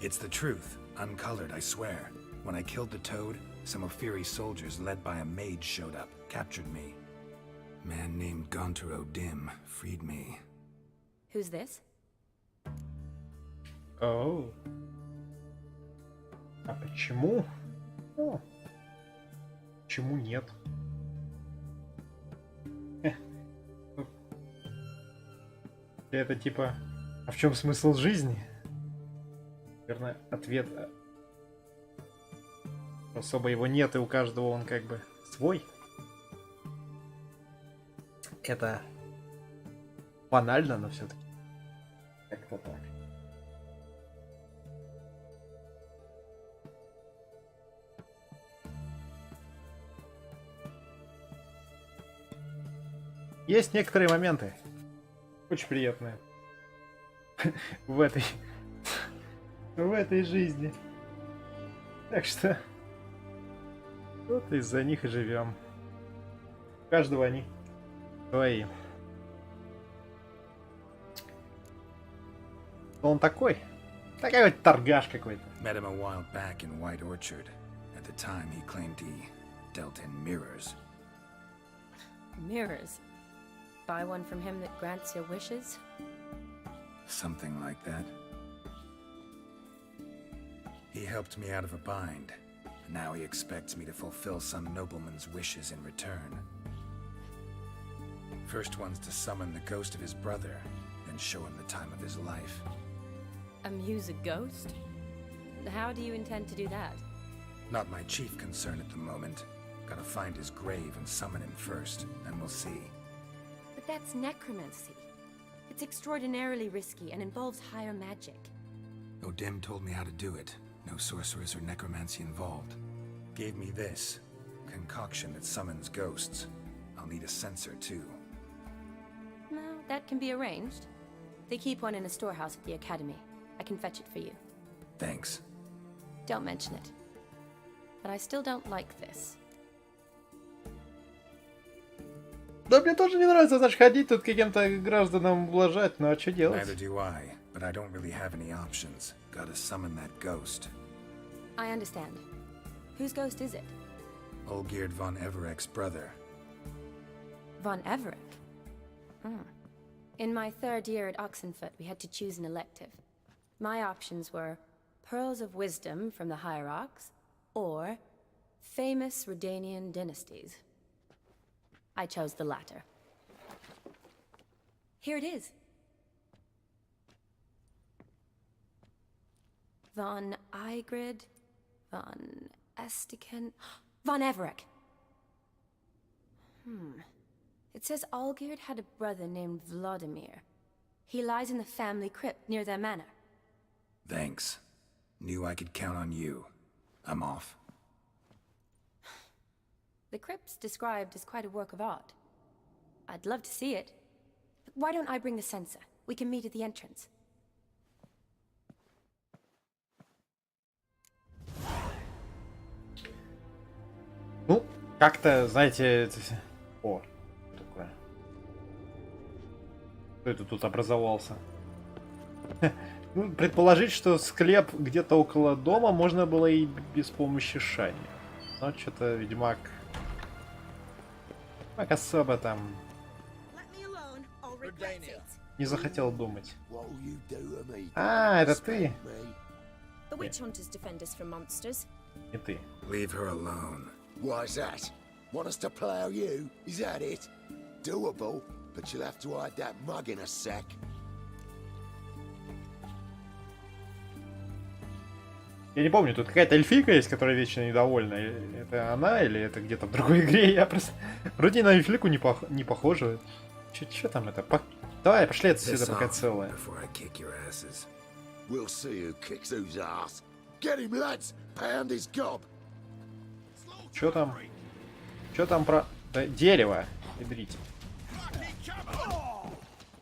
It's the truth, uncolored, I swear. When I killed the toad, some Ophiri soldiers led by a mage showed up, captured me. Man named Gontar O'Dim freed me. Who's this? Оу. А почему? О. Почему нет? Это типа... А в чем смысл жизни? Наверное, ответ... Особо его нет, и у каждого он как бы свой. Это банально, но все-таки как-то так. Есть некоторые моменты очень приятные в этой жизни. Так что вот из-за них и живем. У каждого они свои. Он такой. Такой вот торгаш какой-то. Met him a while back in White Orchard. At the time, he claimed he dealt in mirrors. Mirrors. Buy one from him that grants your wishes? Something like that. He helped me out of a bind. And now he expects me to fulfill some nobleman's wishes in return. First one's to summon the ghost of his brother, then show him the time of his life. Amuse a ghost? How do you intend to do that? Not my chief concern at the moment. Gotta find his grave and summon him first, and we'll see. But that's necromancy. It's extraordinarily risky and involves higher magic. O'Dim told me how to do it. No sorcerers or necromancy involved. Gave me this. Concoction that summons ghosts. I'll need a censer, too. Well, that can be arranged. They keep one in a storehouse at the academy. I can fetch it for you. Thanks. Don't mention it. But I still don't like this. Да мне тоже не нравится, значит, ходить тут каким-то гражданам ублажать, ну а что делать? Neither do I, but I don't really have any options. Gotta summon that ghost. I understand. Whose ghost is it? Olgierd von Everek's brother. Von Everek? In my third year at Oxenfurt, we had to choose an elective. My options were Pearls of Wisdom from the Hierarchs, or Famous Redanian Dynasties. I chose the latter. Here it is. Von Igrid, Von Estiken, Von Everett. It says Olgierd had a brother named Vladimir. He lies in the family crypt near their manor. Thanks. Knew I could count on you. I'm off. The crypt's described as quite a work of art. I'd love to see it. But why don't I bring the censer? We can meet at the entrance. Ну, как-то, знаете... О, что такое? Кто это тут образовался? Ну, предположить, что склеп где-то около дома можно было и без помощи Шани. Но что-то Ведьмак особо там не захотел думать. А, это ты? Не ты. Leave her alone. Why's that? Want us to plough you? Is that it? Doable, but you'll have to hide that mug in a sec. Я не помню, тут какая-то эльфийка есть, которая вечно недовольна. Это она или это где-то в другой игре? Я просто... Вроде на эльфийку не похоже. Чё там это? Давай, пошли отсюда, пока целая. We'll see who kicks whose ass. Get him, lads! Pound his gob! Чё там? Чё там про... Да, дерево. Ядрите.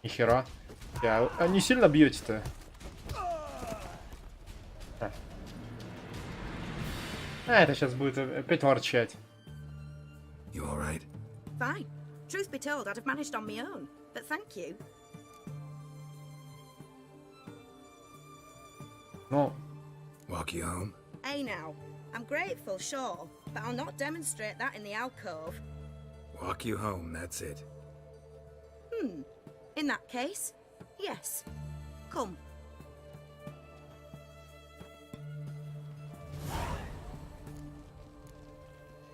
Нихера. А не сильно бьете-то? А, это сейчас будет опять ворчать. You all right? Fine. Truth be told, I'd have managed on my own, but thank you. Ну. Walk you home? Hey now, I'm grateful, sure, but I'll not demonstrate that in the alcove. Walk you home, that's it. In that case, yes. Come.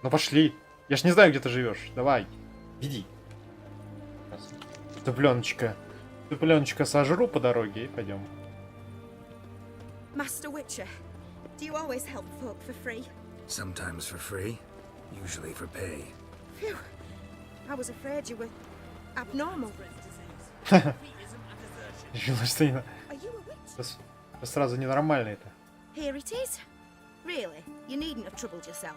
Ну пошли. Я ж не знаю, где ты живешь. Давай. Иди. Цыпленочка. Цыпленочка сожру по дороге и пойдем. Master Witcher, do you always help folk for free? Sometimes for free, usually for pay. Phew. I was afraid you were abnormal. Решила, что не... Are you a witch? Сразу ненормально это. Here it is. Really, you needn't have troubled yourself.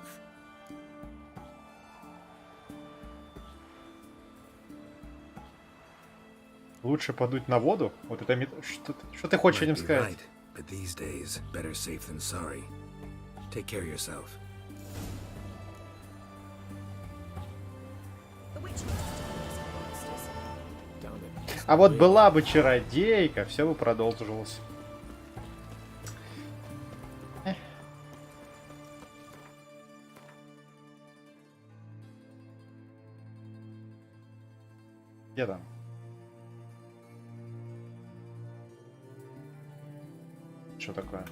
Лучше подуть на воду? Вот это... Что ты хочешь этим сказать? But these days, better safe than sorry. Take care of yourself. А вот была бы чародейка, все бы продолжилось. Где там? Что такое?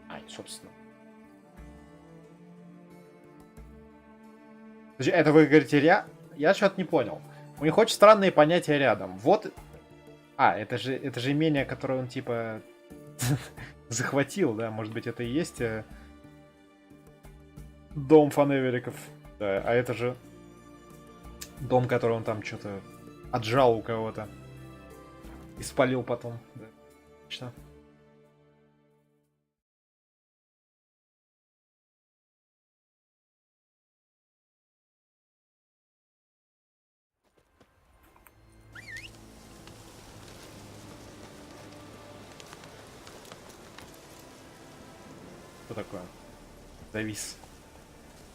Ай, собственно. Это вы говорите Я что-то не понял. У них очень странные понятия рядом. Вот. А, это же имение, которое он типа захватил, да? Может быть, это и есть дом Фаневериков. Да, а это же дом, который он там что-то отжал у кого-то. И спалил потом. Да. Что? Что такое? Завис.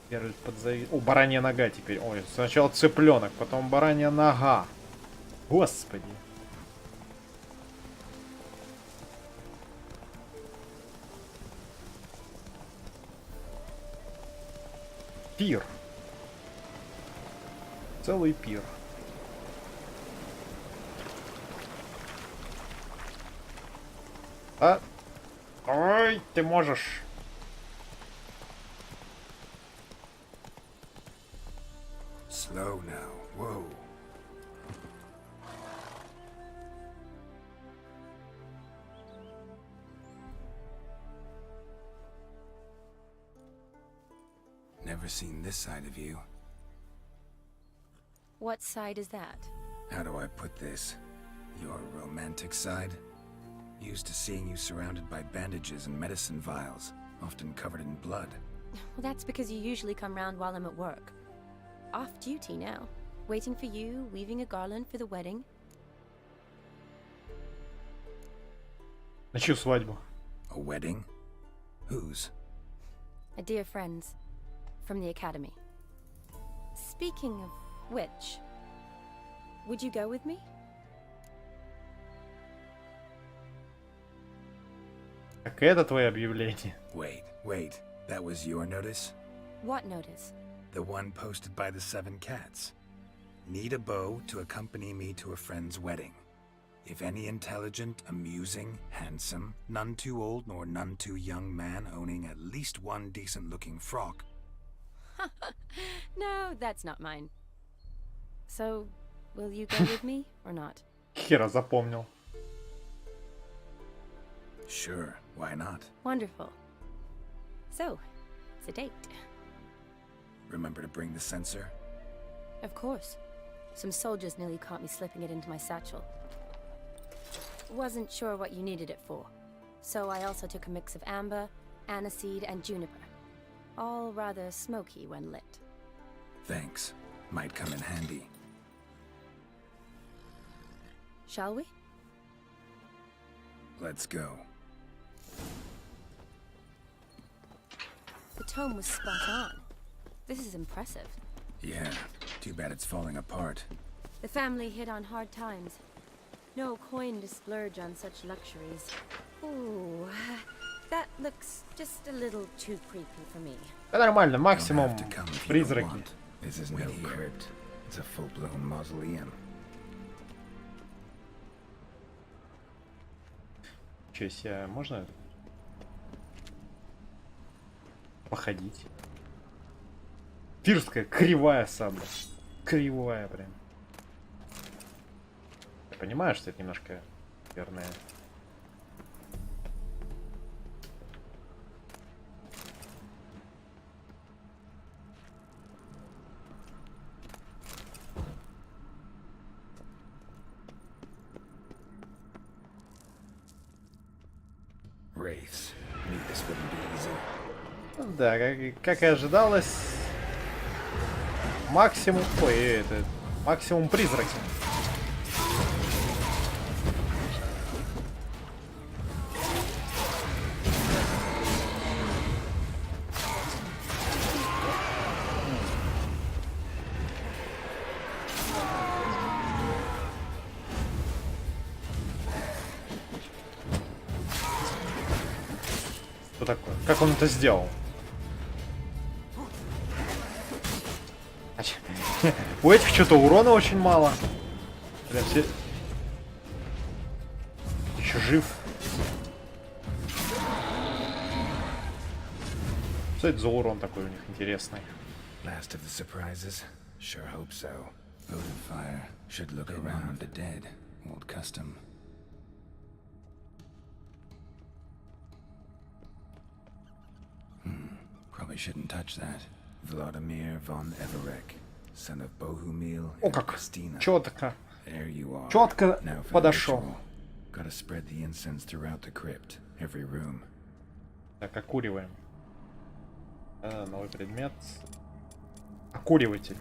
Геральт подзавис. О, баранья нога теперь. Ой, сначала цыпленок, потом баранья нога. Господи. Пир. Целый пир. А? Ой, ты можешь. Slow now. Whoa. Never seen this side of you. What side is that? How do I put this? Your romantic side? Used to seeing you surrounded by bandages and medicine vials, often covered in blood. Well, that's because you usually come round while I'm at work. Off duty now. Waiting for you, weaving a garland for the wedding. На чью свадьбу? A wedding? Whose? A dear friend's. From the academy. Speaking of which, would you go with me? Так это твое объявление. Wait. That was your notice? What notice? The one posted by the 7 cats. Need a beau to accompany me to a friend's wedding. If any intelligent, amusing, handsome, none too old nor none too young man owning at least one decent-looking frock. No, that's not mine. So, will you go with me or not? Хера запомнил. Sure, why not? Wonderful. So, it's a date. Remember to bring the censer? Of course. Some soldiers nearly caught me slipping it into my satchel. Wasn't sure what you needed it for, so I also took a mix of amber, aniseed, and juniper. All rather smoky when lit. Thanks. Might come in handy. Shall we? Let's go. The tome was spot on. This is impressive. Yeah, too bad it's falling apart. The family hit on hard times. No coin to splurge on such luxuries. Ooh, that looks just a little too creepy for me. Да нормально, максимум призраки. This isn't no crypt. It's a full-blown mausoleum. Че себе, можно походить? Пирская кривая сабля. Кривая прям. Я понимаю, что это немножко верное. Wraiths. Knew this wouldn't be easy. Да, как и ожидалось, максимум, максимум призраки. Что такое? Как он это сделал? У этих что-то урона очень мало. Прям все... Еще жив. Что это за урон такой у них интересный? Last of the surprises? Sure hope so. Votive fire. Should look around the dead. Old custom. Probably shouldn't touch that. Vladimir von Everek, son of Bohumil О, and как Christina. четко. There you are. Четко Now for the подошел. ritual. Gotta spread the incense throughout the crypt, every room. Так, окуриваем. Новый предмет. Окуриватель.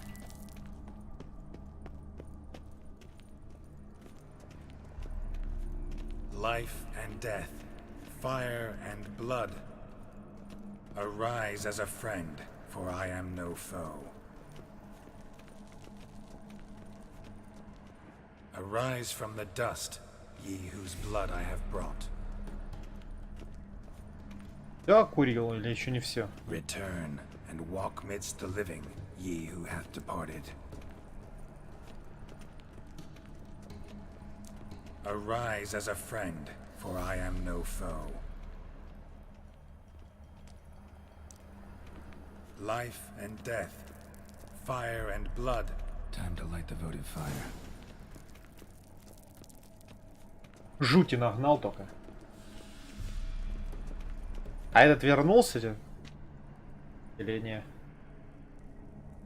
Life and death, fire and blood. Arise as a friend, for I am no foe. Arise from the dust, ye whose blood I have brought. Все окурил или еще не все? Return and walk midst the living, ye who hath departed. Arise as a friend, for I am no foe. Life and death, fire and blood. Time to light the votive fire. Жути нагнал только. А этот вернулся или не?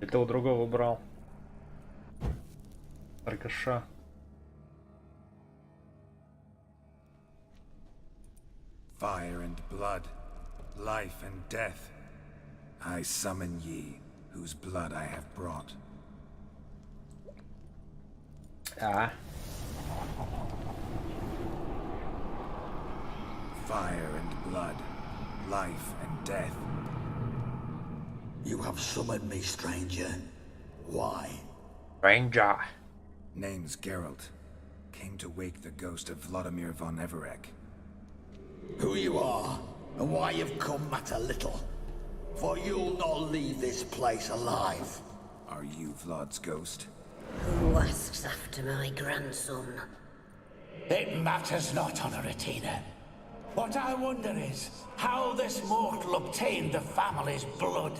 Или ты у другого брал? Торгаша. Fire and blood, life and death. I summon ye, whose blood I have brought. А. Fire and blood, life and death. You have summoned me, stranger. Why? Stranger. Name's Geralt. Came to wake the ghost of Vladimir von Everec. Who you are, and why you've come matter little. For you'll not leave this place alive. Are you Vlad's ghost? Who asks after my grandson? It matters not, Honoratina. What I wonder is how this mortal obtained the family's blood.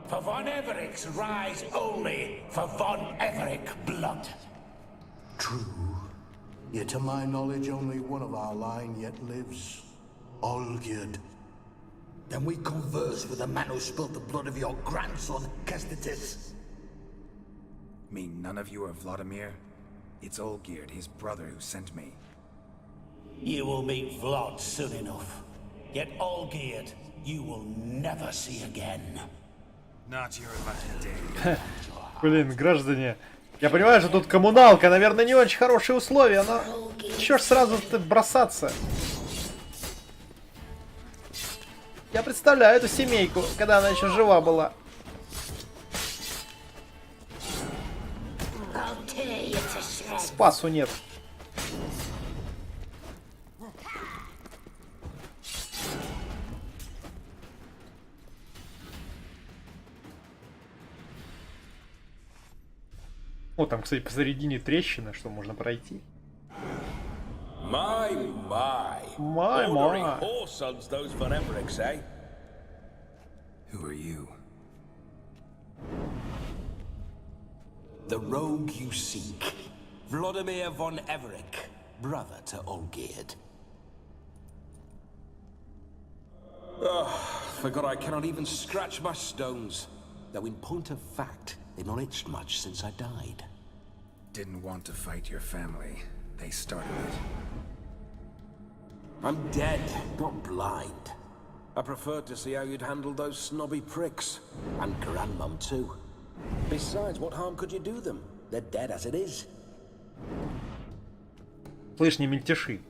For von Everic's rise only for von Everec blood. True. Yet to my knowledge, only one of our line yet lives. Olgierd. Then we converse with the man who spilled the blood of your grandson, Kestitis. Mean none of you are Vladimir? It's Olgierd, his brother, who sent me. You will meet Vlad soon enough. Yet Olgierd, you will never see again. Not your lucky day. Блин, граждане, я понимаю, что тут коммуналка, наверное, не очень хорошие условия, но чё ж сразу-то бросаться? Я представляю эту семейку, когда она еще жива была. Спасу нет. О, там, кстати, посередине трещина, что можно пройти. My. Ordering whore sons those von Everic's, eh? Who are you? The rogue you seek. Vladimir von Everec, brother to Olgierd. Forgot I cannot even scratch my stones. Though in point of fact, they've not itched much since I died. Didn't want to fight your family. They started it. I'm dead, not blind. I preferred to see how you'd handle those snobby pricks. And Grandmum too. Besides, what harm could you do them? They're dead as it is. Слышь, не мельтеши.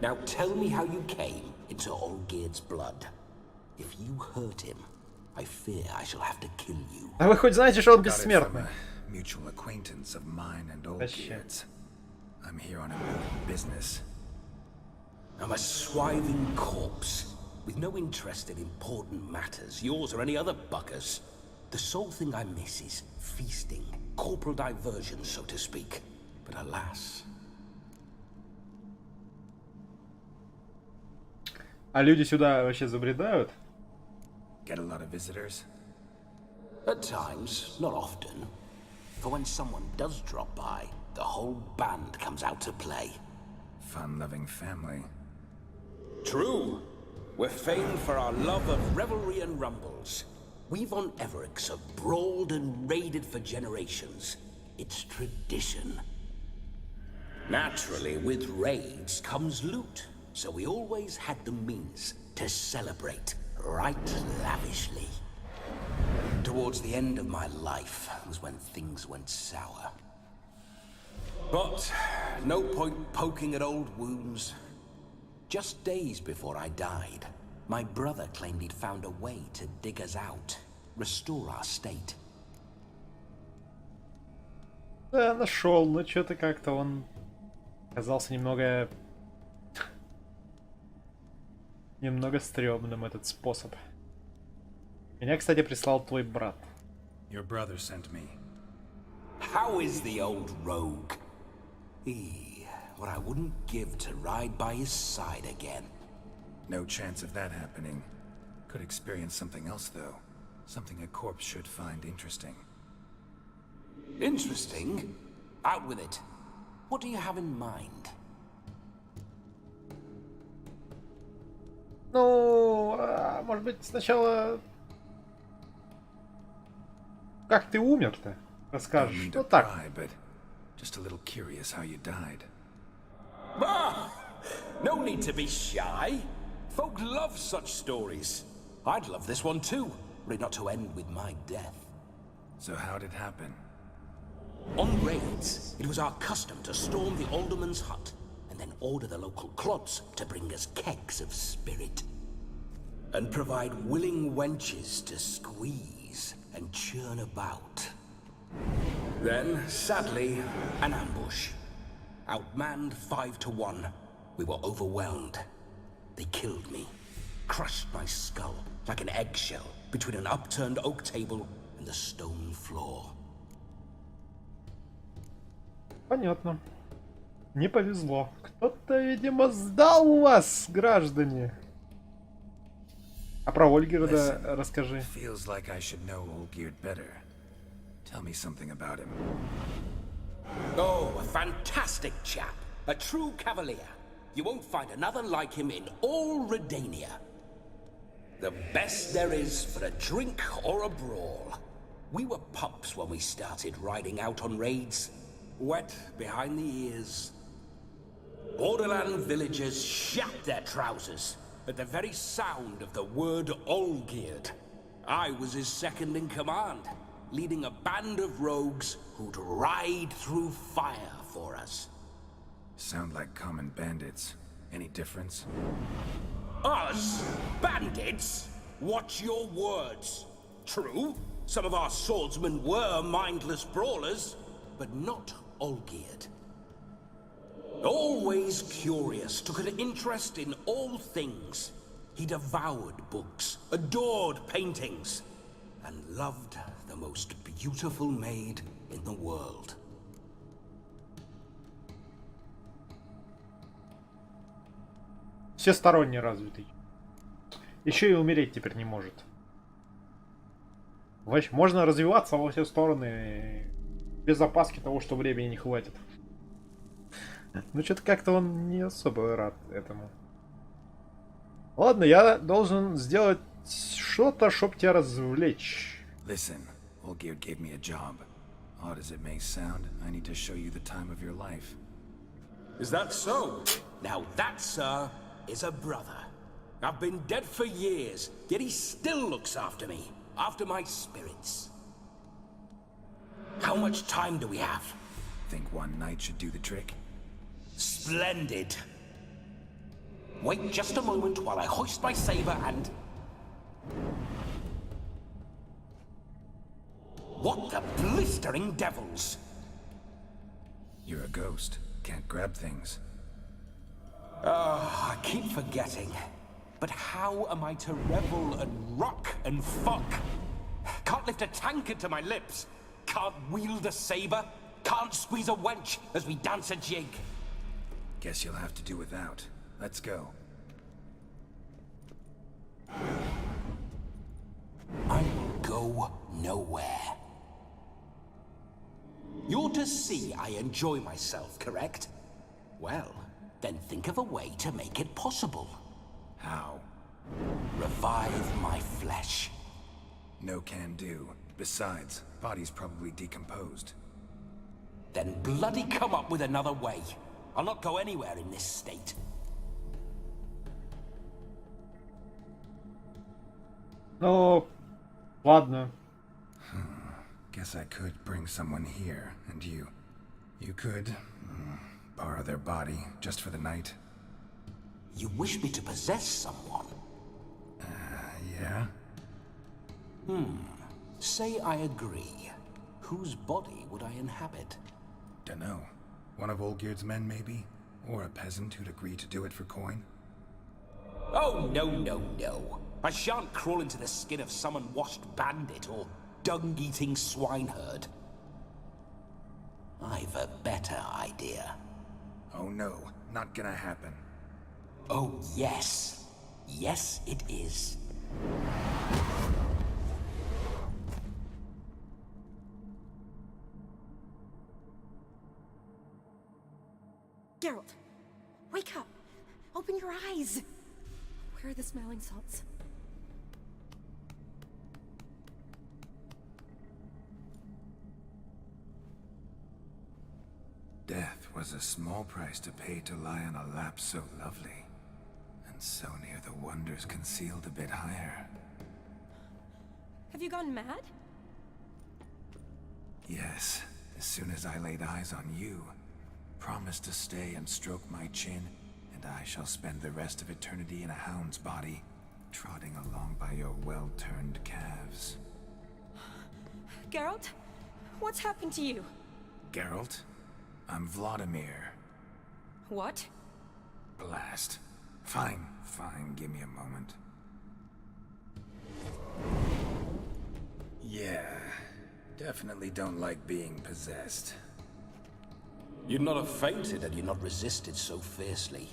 Now tell me how you came into Olgierd's blood. If you hurt him, I fear I shall have to kill you. А вы хоть знаете, что он бессмертный? Mutual acquaintance of mine and Olgierd's. I'm here on important business. I'm a swiving corpse, with no interest in important matters, yours or any other buggers. The sole thing I miss is feasting, corporal diversion, so to speak. But alas... А люди сюда вообще забредают? Get a lot of visitors? At times, not often. For when someone does drop by, the whole band comes out to play. Fun-loving family. True. We're famed for our love of revelry and rumbles. We von Everic's have brawled and raided for generations. It's tradition. Naturally, with raids comes loot, so we always had the means to celebrate right lavishly. Towards the end of my life was when things went sour. But no point poking at old wounds. Just days before I died, my brother claimed he'd found a way to dig us out, restore our state. Да, нашел, но что-то как-то он оказался немного стрёмным, этот способ. Меня, кстати, прислал твой брат. Your brother sent me. How is the old rogue? What I wouldn't give to ride by his side again. No chance of that happening. Could experience something else, though. Something a corpse should find interesting. Interesting? Out with it. What do you have in mind? Ну, может быть, сначала... Как ты умер-то? Don't Расскажешь. mean Ну to так. pry, but just a little curious how you died. Ah! No need to be shy. Folk love such stories. I'd love this one too, were it not to end with my death. So how'd it happen? On raids, it was our custom to storm the alderman's hut, and then order the local clods to bring us kegs of spirit. And provide willing wenches to squeeze and churn about. Then, sadly, an ambush. Outmanned 5 to 1, we were overwhelmed. They killed me, crushed my skull like an eggshell between an upturned oak table and the stone floor. Понятно. Не повезло. Кто-то, видимо, сдал вас, граждане. А про Ольгерда расскажи. Feels like I should know Olgierd better. Tell me something about him. Oh, a fantastic chap. A true cavalier. You won't find another like him in all Redania. The best there is for a drink or a brawl. We were pups when we started riding out on raids. Wet behind the ears. Borderland villagers shat their trousers at the very sound of the word Olgierd. I was his second in command, leading a band of rogues who'd ride through fire for us. Sound like common bandits. Any difference? Us? Bandits? Watch your words. True, some of our swordsmen were mindless brawlers, but not Olgierd. Always curious, took an interest in all things. He devoured books, adored paintings, and loved the most beautiful maid in the world. Всесторонне развитый. Еще и умереть теперь не может. Можно развиваться во все стороны без опаски того, что времени не хватит. Ну, что-то как-то он не особо рад этому. Ладно, я должен сделать что-то, чтоб тебя развлечь. Listen, Olgierd gave me a job. Odd as it may sound, I need to show you the time of your life. Is that so? Now that, sir, is a brother. I've been dead for years, yet he still looks after me, after my spirits. How much time do we have? Think one night should do the trick? Splendid. Wait just a moment while I hoist my saber and... What the blistering devils? You're a ghost. Can't grab things. I keep forgetting. But how am I to revel and rock and fuck? Can't lift a tankard to my lips. Can't wield a saber. Can't squeeze a wench as we dance a jig. Guess you'll have to do without. Let's go. I will go nowhere. You're to see I enjoy myself, correct? Well, then think of a way to make it possible. How? Revive my flesh. No can do. Besides, body's probably decomposed. Then bloody come up with another way. I'll not go anywhere in this state. Ну, ладно. Guess I could bring someone here, and you could borrow their body just for the night. You wish me to possess someone? Yeah? Say I agree. Whose body would I inhabit? Dunno. One of Olgierd's men, maybe? Or a peasant who'd agree to do it for coin? Oh, no, no, no. I shan't crawl into the skin of some unwashed bandit or dung-eating swineherd. I've a better idea. Oh no, not gonna happen. Oh, yes. Yes, it is. Geralt, wake up. Open your eyes. Where are the smelling salts? Death was a small price to pay to lie on a lap so lovely, and so near the wonders concealed a bit higher. Have you gone mad? Yes, as soon as I laid eyes on you, promised to stay and stroke my chin, and I shall spend the rest of eternity in a hound's body, trotting along by your well-turned calves. Geralt? What's happened to you? Geralt? I'm Vladimir. What? Blast. Fine, give me a moment. Yeah, definitely don't like being possessed. You'd not have fainted had you not resisted so fiercely.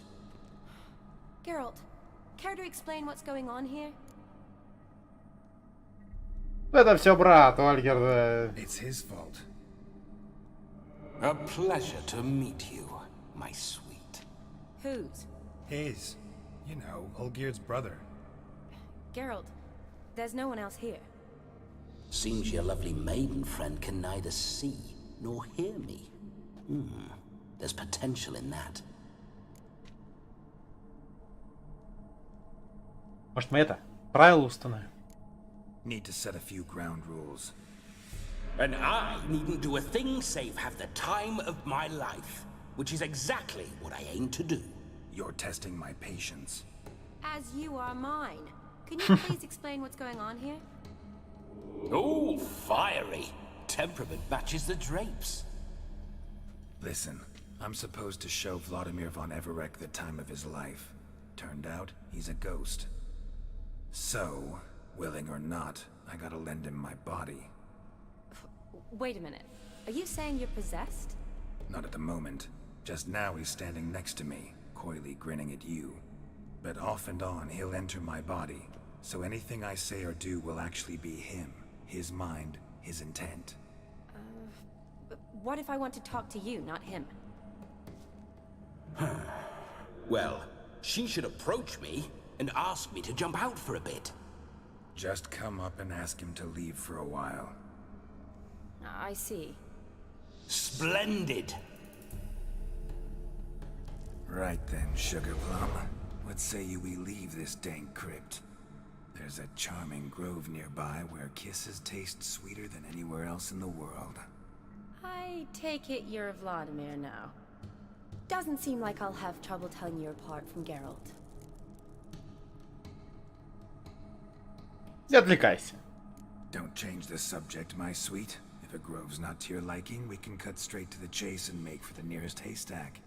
Geralt, care to explain what's going on here? Это все брат, Ольгер. It's his fault. A pleasure to meet you, my sweet. Whose? His. You know, Olgerd's brother. Geralt, there's no one else here. Seems your lovely maiden friend can neither see nor hear me. There's potential in that. Может, мы это правила установим? Need to set a few ground rules. And I needn't do a thing save have the time of my life, which is exactly what I aim to do. You're testing my patience. As you are mine. Can you please explain what's going on here? Oh, fiery. Temperament matches the drapes. Listen, I'm supposed to show Vladimir von Everec the time of his life. Turned out, he's a ghost. So, willing or not, I gotta lend him my body. Wait a minute. Are you saying you're possessed? Not at the moment. Just now he's standing next to me, coyly grinning at you. But off and on, he'll enter my body. So anything I say or do will actually be him. His mind, his intent. What if I want to talk to you, not him? Well, she should approach me and ask me to jump out for a bit. Just come up and ask him to leave for a while. I see. Splendid! Right then, Sugar Plum. What say you we leave this dank crypt? There's a charming grove nearby where kisses taste sweeter than anywhere else in the world. I take it you're Vladimir now. Doesn't seem like I'll have trouble telling you apart from Geralt. Не отвлекайся. Don't change the subject, my sweet. If a grove's not to your liking, we can cut straight to the chase and make for the nearest haystack.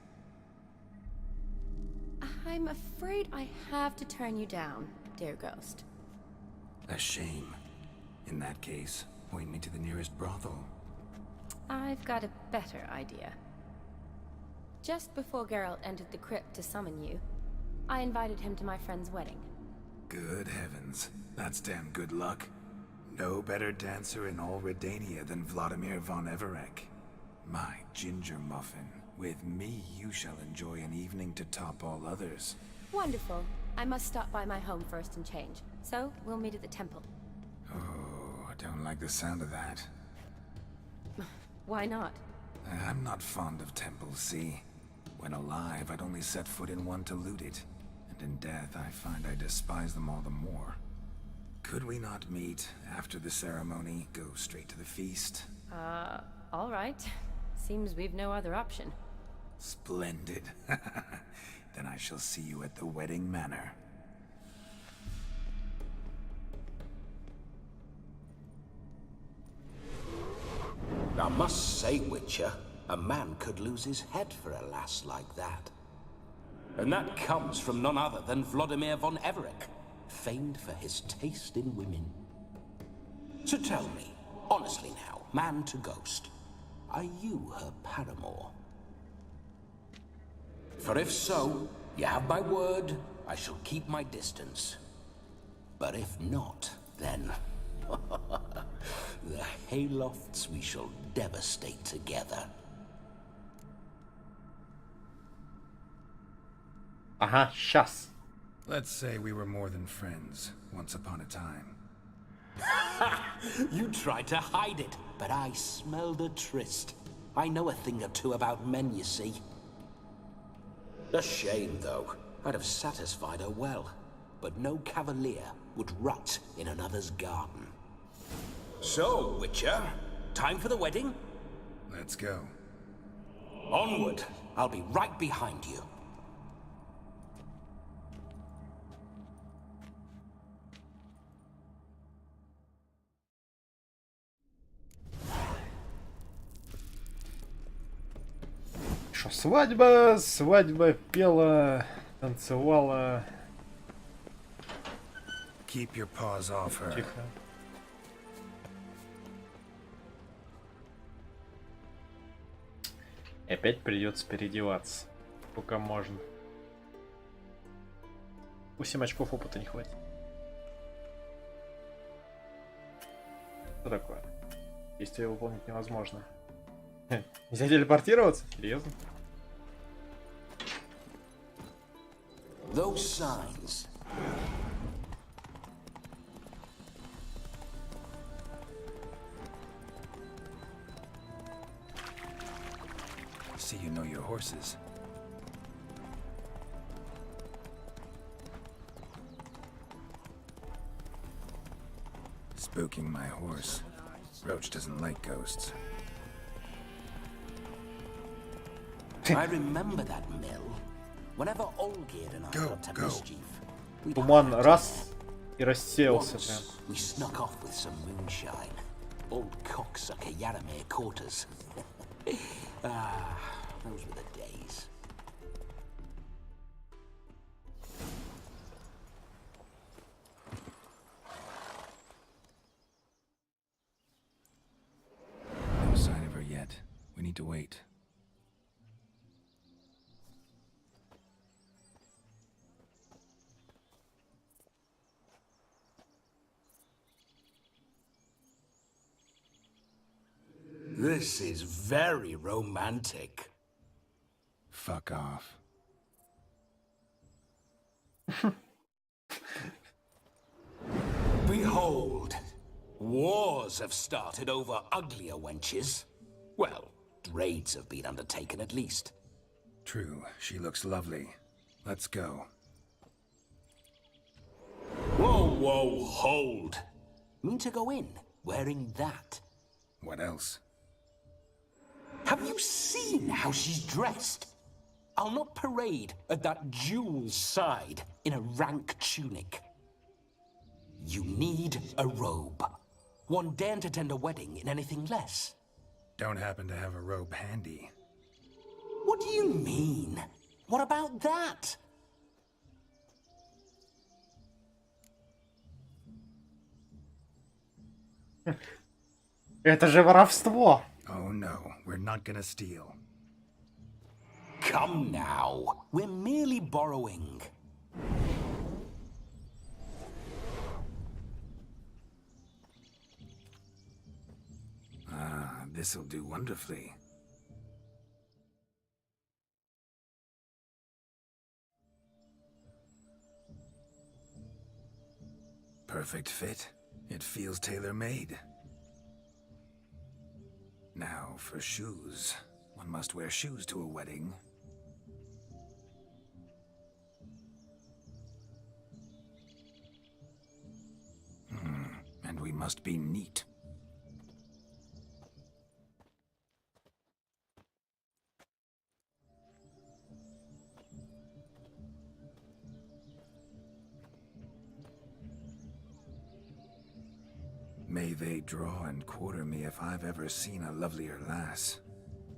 I'm afraid I have to turn you down, dear ghost. A shame. In that case, point me to the nearest brothel. I've got a better idea. Just before Geralt entered the crypt to summon you, I invited him to my friend's wedding. Good heavens. That's damn good luck. No better dancer in all Redania than Vladimir von Everec. My ginger muffin. With me, you shall enjoy an evening to top all others. Wonderful. I must stop by my home first and change. So, we'll meet at the temple. Oh, I don't like the sound of that. Why not? I'm not fond of temples, see? When alive, I'd only set foot in one to loot it. And in death, I find I despise them all the more. Could we not meet after the ceremony, go straight to the feast? All right. Seems we've no other option. Splendid. Then I shall see you at the wedding manor. I must say, Witcher, a man could lose his head for a lass like that. And that comes from none other than Vladimir von Everec, famed for his taste in women. So tell me, honestly now, man to ghost, are you her paramour? For if so, you have my word, I shall keep my distance. But if not, then... the haylofts we shall devastate together. Ага, сейчас. Let's say we were more than friends once upon a time. You tried to hide it, but I smelled a tryst. I know a thing or two about men, you see. A shame, though. I'd have satisfied her well. But no cavalier would rot in another's garden. So, Witcher, time for the wedding? Let's go. Onward. I'll be right behind you. Что, свадьба? Свадьба пела, танцевала. Keep your paws off her. Тихо. И опять придется переодеваться, пока можно. У 7 очков опыта не хватит. Что такое? Действие выполнить невозможно. Нельзя телепортироваться? Серьезно? Those signs. See you know your horses. Spooking my horse. Roach doesn't like ghosts. I remember that mill. Whenever Olgerd and I got to mischief, Туман раз и рассеялся прям. we snuck off with some moonshine. Old cocksucker Yaramir caught us. Ah, those were the days. No sign of her yet. We need to wait. This is very romantic. Fuck off. Behold, wars have started over uglier wenches. Well, raids have been undertaken at least. True, she looks lovely. Let's go. Whoa, whoa, hold. Mean to go in, wearing that? What else? Have you seen how she's dressed? I'll not parade at that jewel's side in a rank tunic. You need a robe. One daren't attend a wedding in anything less. Don't happen to have a robe handy. What do you mean? What about that? Это же воровство! Oh no, we're not gonna steal. Come now, we're merely borrowing. Ah, this'll do wonderfully. Perfect fit. It feels tailor-made. Now for shoes. One must wear shoes to a wedding. And we must be neat. May they draw and quarter me if I've ever seen a lovelier lass.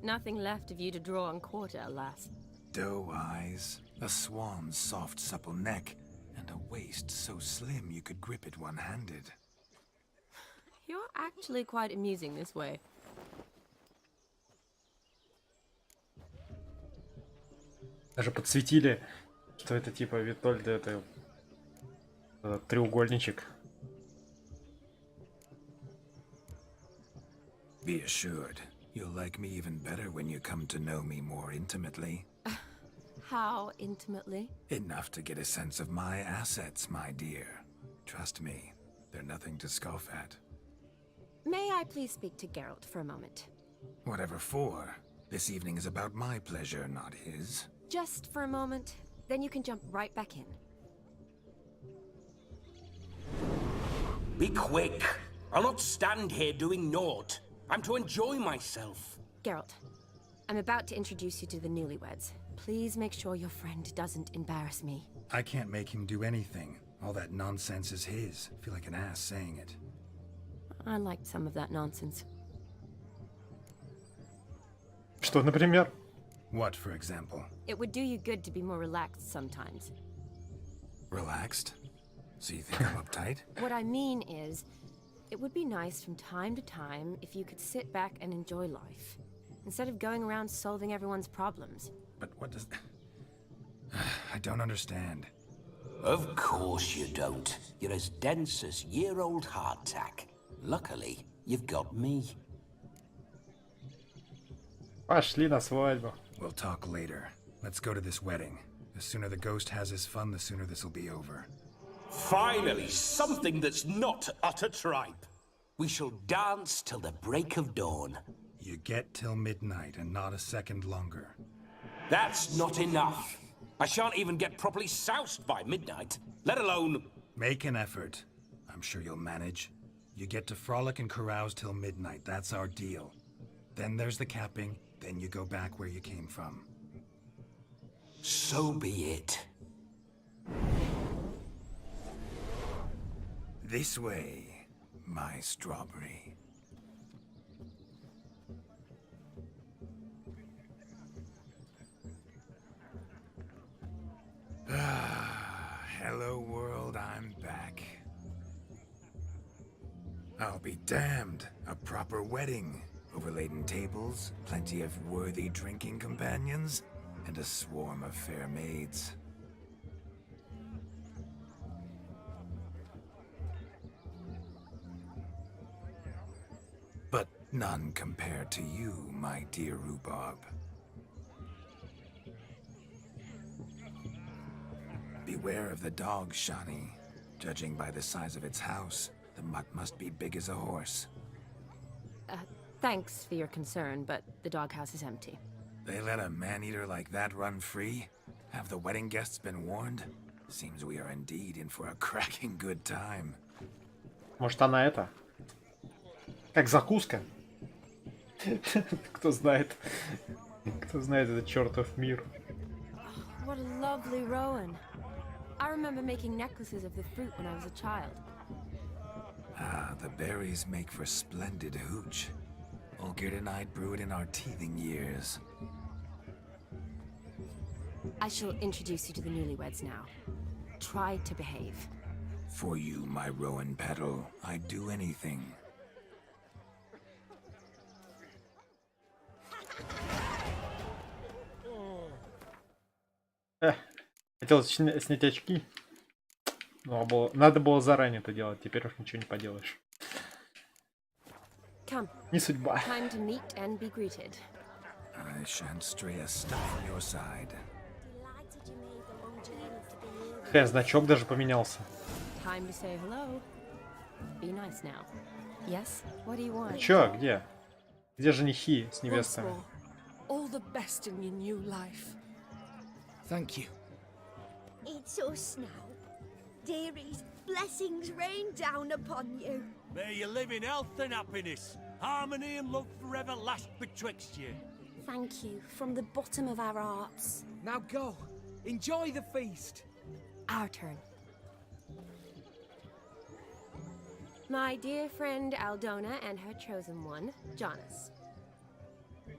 Nothing left of you to draw and quarter, alas. Doe eyes, a swan's soft supple neck, and a waist so slim you could grip it one-handed. You're actually quite amusing this way. Даже подсветили, что это типа Витольда, это треугольничек. Be assured, you'll like me even better when you come to know me more intimately. How intimately? Enough to get a sense of my assets, my dear. Trust me, they're nothing to scoff at. May I please speak to Geralt for a moment? Whatever for. This evening is about my pleasure, not his. Just for a moment, then you can jump right back in. Be quick. I'll not stand here doing naught. I'm to enjoy myself. Geralt, I'm about to introduce you to the newlyweds. Please make sure your friend doesn't embarrass me. I can't make him do anything. All that nonsense is his. I feel like an ass saying it. I liked some of that nonsense. Что, например? What, for example? It would do you good to be more relaxed sometimes. Relaxed? So you think I'm uptight? What I mean is, it would be nice from time to time if you could sit back and enjoy life, instead of going around solving everyone's problems. But what does... I don't understand. Of course you don't. You're as dense as year-old hardtack. Luckily, you've got me. Пошли на свадьбу. We'll talk later. Let's go to this wedding. The sooner the ghost has his fun, the sooner this'll be over. Finally, something that's not utter tripe. We shall dance till the break of dawn. You get till midnight and not a second longer. That's not enough. I shan't even get properly soused by midnight, let alone... Make an effort. I'm sure you'll manage. You get to frolic and carouse till midnight, that's our deal. Then there's the capping, then you go back where you came from. So be it. This way, my strawberry. Hello world, I'm back. I'll be damned. A proper wedding. Overladen tables, plenty of worthy drinking companions, and a swarm of fair maids. But none compared to you, my dear rhubarb. Beware of the dog, Shani. Judging by the size of its house, the mutt must be big as a horse. Thanks for your concern, but the doghouse is empty. They let a man-eater like that run free? Have the wedding guests been warned? Seems we are indeed in for a cracking good time. Может, она это? Как закуска? Кто знает? Кто знает этот чертов мир? What a lovely rowan. I remember making necklaces of the fruit when I was a child. Ah, the berries make for splendid hooch. Olgerd and I brewed in our teething years. I shall introduce you to the newlyweds now. Try to behave. For you, my rowan petal, I'd do anything. Хотел снять очки. Но надо было заранее это делать, теперь уж ничего не поделаешь. Come. Не судьба. Time to meet and be greeted. I shan't stray a step from your side. Значок даже поменялся. Time to say hello. Be nice now. Yes? What do you want? Чё, где? Где женихи с невестами? All the best in your new life. Thank you. It's us now. Dearies, blessings rain down upon you. May you live in health and happiness. Harmony and love forever last betwixt you. Thank you from the bottom of our hearts. Now go. Enjoy the feast. Our turn. My dear friend Aldona and her chosen one, Jonas.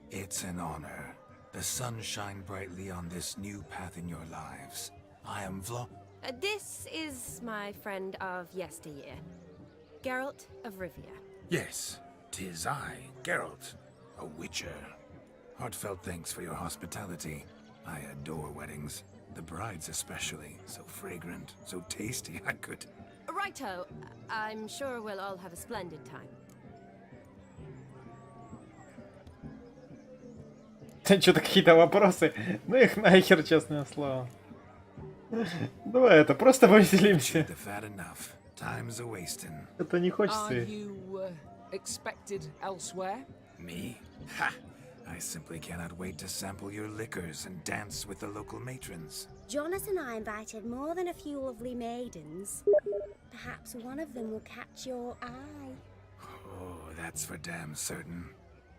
It's an honor. The sun shine brightly on this new path in your lives. I am This is my friend of yesteryear, Geralt of Rivia. Yes, 'tis I, Geralt, a witcher. Heartfelt thanks for your hospitality. I adore weddings. The brides especially. So fragrant, so tasty, I could... Righto. I'm sure we'll all have a splendid time. Что-то какие-то вопросы. Ну их нахер, честное слово. Давай это, просто повеселимся. Это не хочется. Are you expected elsewhere? Me? Ha! I simply cannot wait to sample your liquors and dance with the local matrons. Jonas and I invited more than a few lovely maidens. Perhaps one of them will catch your eye. Oh, that's for damn certain.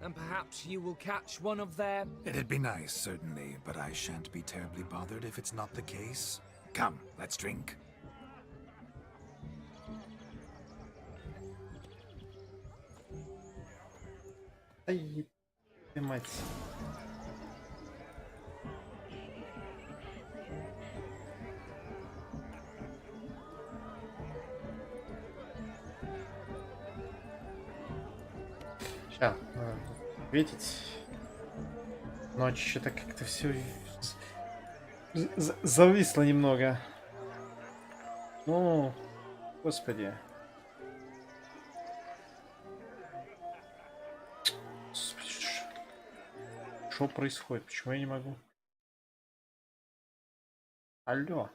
And perhaps you will catch one of them. It'd be nice, certainly, but I shan't be terribly bothered if it's not the case. Come, let's drink. Ай, ты мать. Сейчас, надо ответить. Ночь что-то как-то все зависло немного. Ну, господи. Что происходит? Почему я не могу? Алло.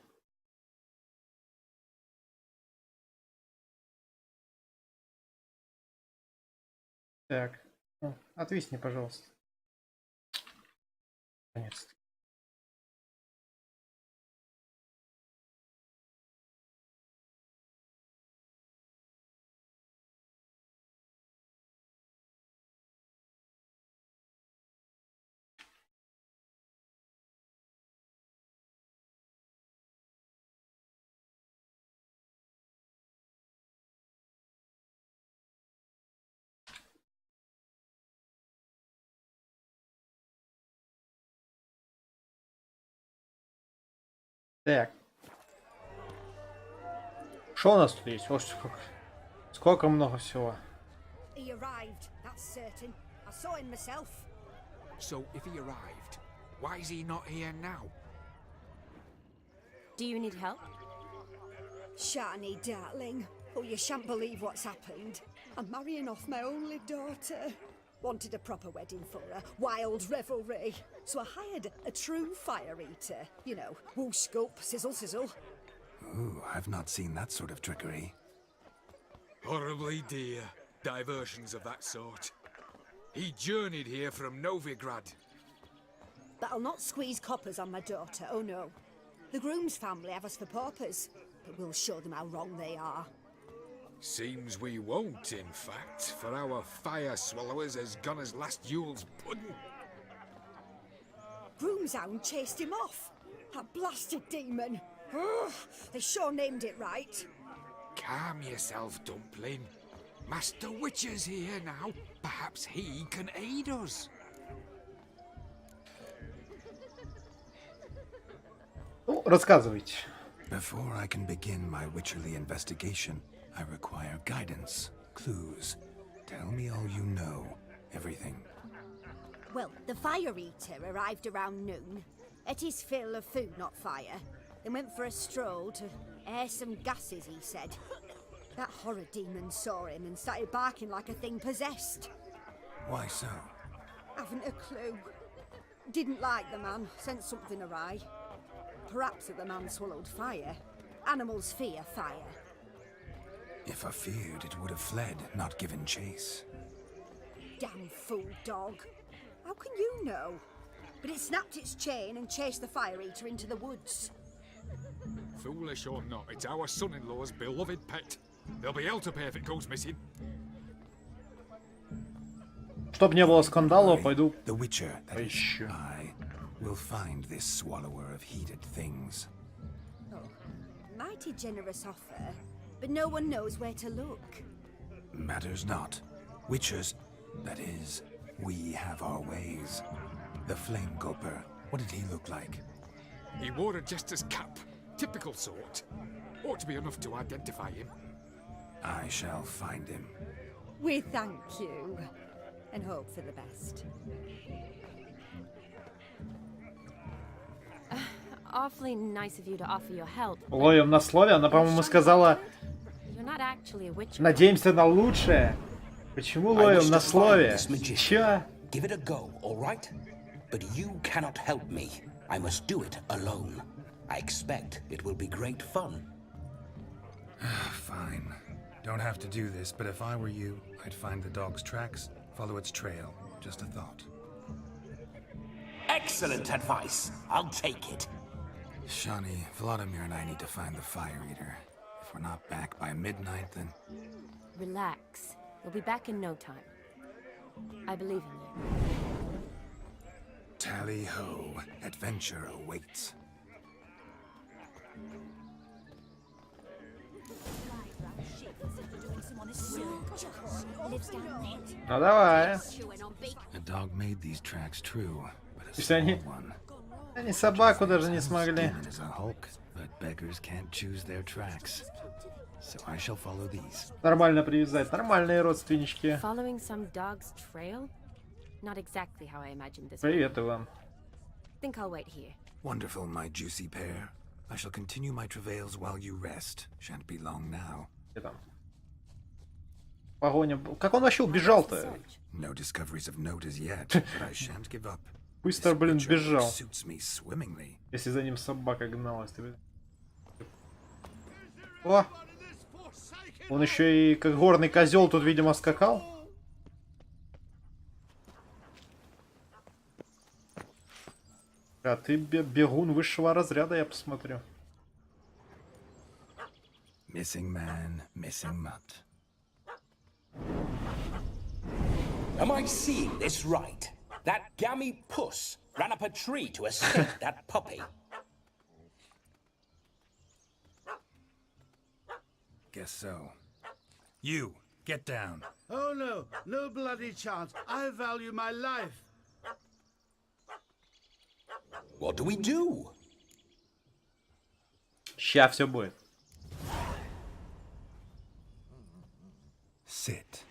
Так, ну, отвисни, пожалуйста. Наконец-то. Так. Что у нас тут есть? Вот сколько много всего. He arrived, that's certain. I saw him myself. So if he arrived, why is he not here now? Do you need help? Shani, darling. Oh, you shan't believe what's happened. I'm marrying off my only daughter. Wanted a proper wedding for her, wild revelry. So I hired a true fire eater. You know, whoosh scoop, sizzle sizzle. Ooh, I've not seen that sort of trickery. Horribly dear diversions of that sort. He journeyed here from Novigrad. But I'll not squeeze coppers on my daughter, oh no. The groom's family have us for paupers, but we'll show them how wrong they are. Seems we won't, in fact, for our fire swallowers has gone as last Yule's pudding. Groom's hound chased him off. That blasted demon. Ugh, they sure named it right. Calm yourself, Dumpling. Master Witcher's here now. Perhaps he can aid us. Ну, рассказывайте. Before I can begin my witcherly investigation, I require guidance, clues. Tell me all you know, everything. Well, the fire eater arrived around noon, ate his fill of food, not fire, then went for a stroll to air some gases, he said. That horror demon saw him and started barking like a thing possessed. Why so? Haven't a clue. Didn't like the man, sent something awry. Perhaps that the man swallowed fire. Animals fear fire. If I feared, it would have fled, not given chase. Damn fool dog. How can you know? But it snapped its chain and chased the fire eater into the woods. Foolish or not, it's our son-in-law's beloved pet. There'll be hell to pay if it goes missing. Чтоб не было скандала, пойду The Witcher, that is, поищу. I will find this swallower of heated things. Oh, mighty generous offer, but no one knows where to look. Matters not. Witchers, that is, we have our ways. The Flame Gulper, what did he look like? He wore a jester's cap. Typical sort. Ought to be enough to identify him. I shall find him. We thank you, and hope for the best. Awfully nice of you to offer your help. Ловим на слове. Она, по-моему, сказала, You're not actually a witcher. надеемся на лучшее. Почему ловим на слове? Чё? Give it a go, all right? but you cannot help me. I must do it alone. I expect it will be great fun. Fine. Don't have to do this, but if I were you, I'd find the dog's tracks, follow its trail. Just a thought. Excellent advice. I'll take it. Shani, Vladimir and I need to find the fire eater. If we're not back by midnight, then... Relax. We'll be back in no time. I believe in you. Tally-ho. Adventure awaits. Ну давай. The dog made these tracks true, but a То есть small one. они собаку даже не смогли. Demon is a Hulk, but beggars can't choose their tracks. So I shall follow these. Нормально привязать, нормальные родственнички. Following some dog's trail? Not exactly how I imagined this. Привет, Иван. Think I'll wait here. Wonderful, my juicy pair. I shall continue my travails while you rest. Shan't be long now. Где там? Погоня. Как он вообще убежал-то? No discoveries of note as yet, but I shan't give up. Быстро, блин, бежал. Suits me swimmingly. Если за ним собака гналась. О! Он еще и как горный козел тут, видимо, скакал. А ты бегун высшего разряда, я посмотрю. Missing man, missing mutt. Am I seeing this right? That gammy puss ran up a tree to escape that puppy. Guess so. You, get down. Oh no, no bloody chance. I value my life. What do we do? Ща все будет. Sit.